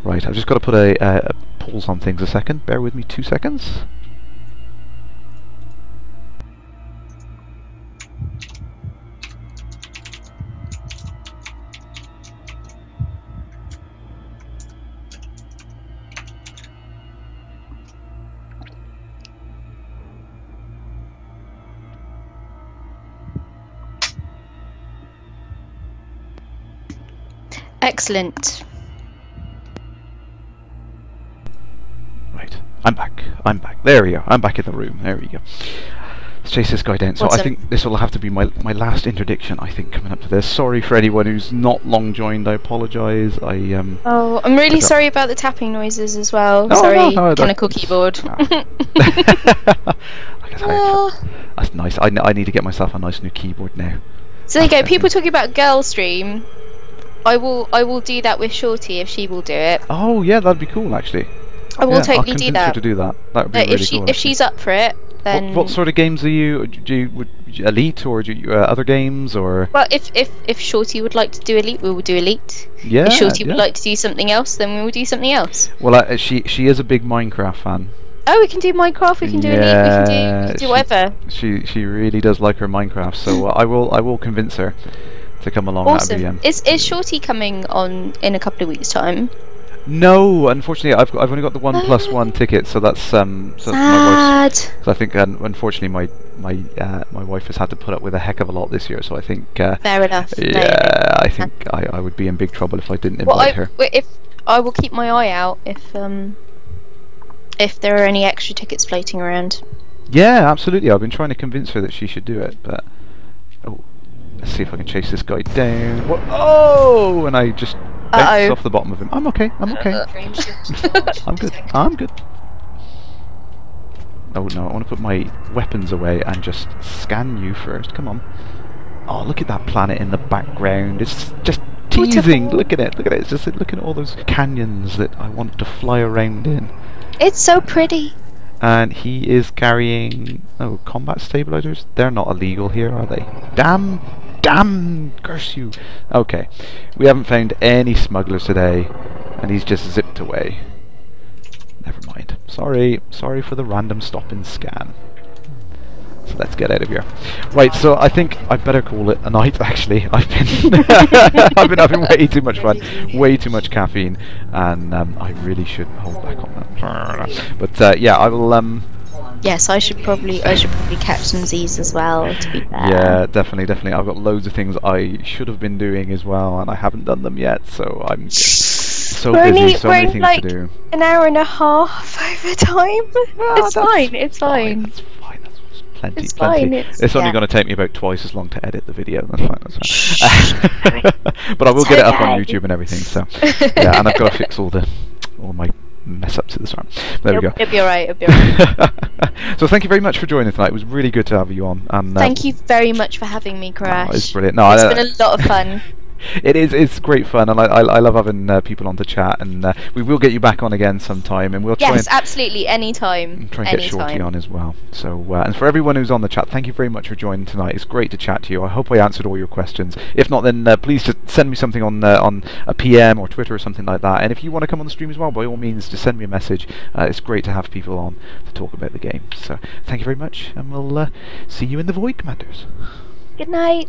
right, I've just got to put a pause on things a second. Bear with me 2 seconds. Excellent. Right, I'm back. There we go. I'm back in the room. There we go. Let's chase this guy down. So Awesome. I think this will have to be my last interdiction, I think, coming up to this. Sorry for anyone who's not long joined. I apologise. Oh, I'm really sorry about the tapping noises as well. No, sorry, no, mechanical keyboard. That's nice. I need to get myself a nice new keyboard now. So there you go. People talking about girl stream. I will do that with Shorty if she will do it. Oh yeah, that'd be cool actually. I will Yeah, I'll totally convince do her that. to do that. That would be If really she cool. if actually. she's up for it, then What sort of games are you? Would you Elite or do you, other games or? well, if Shorty would like to do Elite, we will do Elite. Yeah, If Shorty yeah. would like to do something else, then we will do something else. Well, she is a big Minecraft fan. Oh, we can do Minecraft. We can do Elite. We can do whatever. She really does like her Minecraft, so I will convince her to come along. Awesome. That'd be, Is Shorty coming on in a couple of weeks' time? No, unfortunately, I've only got the 1+1 ticket, so that's my wife's. Sad. Because I think unfortunately my wife has had to put up with a heck of a lot this year, so I think Fair enough. yeah, I think I would be in big trouble if I didn't invite her. If I will keep my eye out if there are any extra tickets floating around. Yeah, absolutely. I've been trying to convince her that she should do it, but let's see if I can chase this guy down. What? Oh, and I just bounced off the bottom of him. I'm okay. I'm okay. I'm good. I'm good. Oh no, I want to put my weapons away and just scan you first. Come on. Oh, look at that planet in the background. It's just teasing. Look at it. Look at it. It's just looking at all those canyons that I want to fly around in. It's so pretty. And he is carrying combat stabilizers. They're not illegal here, are they? Damn, curse you. Okay, we haven't found any smugglers today, and he's just zipped away. Never mind. Sorry for the random stop and scan. So let's get out of here. Right, so I think I better call it a night. Actually, I've been I've been having way too much fun, way too much caffeine, and I really should hold back on that. But yeah, I will. Yes, I should probably catch some Z's as well. To be fair. Yeah, definitely. I've got loads of things I should have been doing as well, and I haven't done them yet. So I'm so busy, so many things to do. An hour and a half over time. Well, It's fine. It's fine. That's fine. That's plenty. It's plenty. fine, It's only yeah. going to take me about twice as long to edit the video. That's fine. That's fine. But I will get it up on YouTube and everything. So yeah, and I've got to fix all my mess ups at the start. There we go. It'll be alright. It'll be alright. So thank you very much for joining tonight. It was really good to have you on. And Thank you very much for having me, Kerrash. It's brilliant. No, It's been a lot of fun. It is. It's great fun, and I love having people on to chat. And we will get you back on again sometime, and we'll try Yes, absolutely. Anytime. and get Shorty on as well. So and for everyone who's on the chat, thank you very much for joining tonight. It's great to chat to you. I hope I answered all your questions. If not, then please just send me something on a PM or Twitter or something like that. And if you want to come on the stream as well, by all means, just send me a message. It's great to have people on to talk about the game. So thank you very much, and we'll see you in the Void, Commanders. Good night.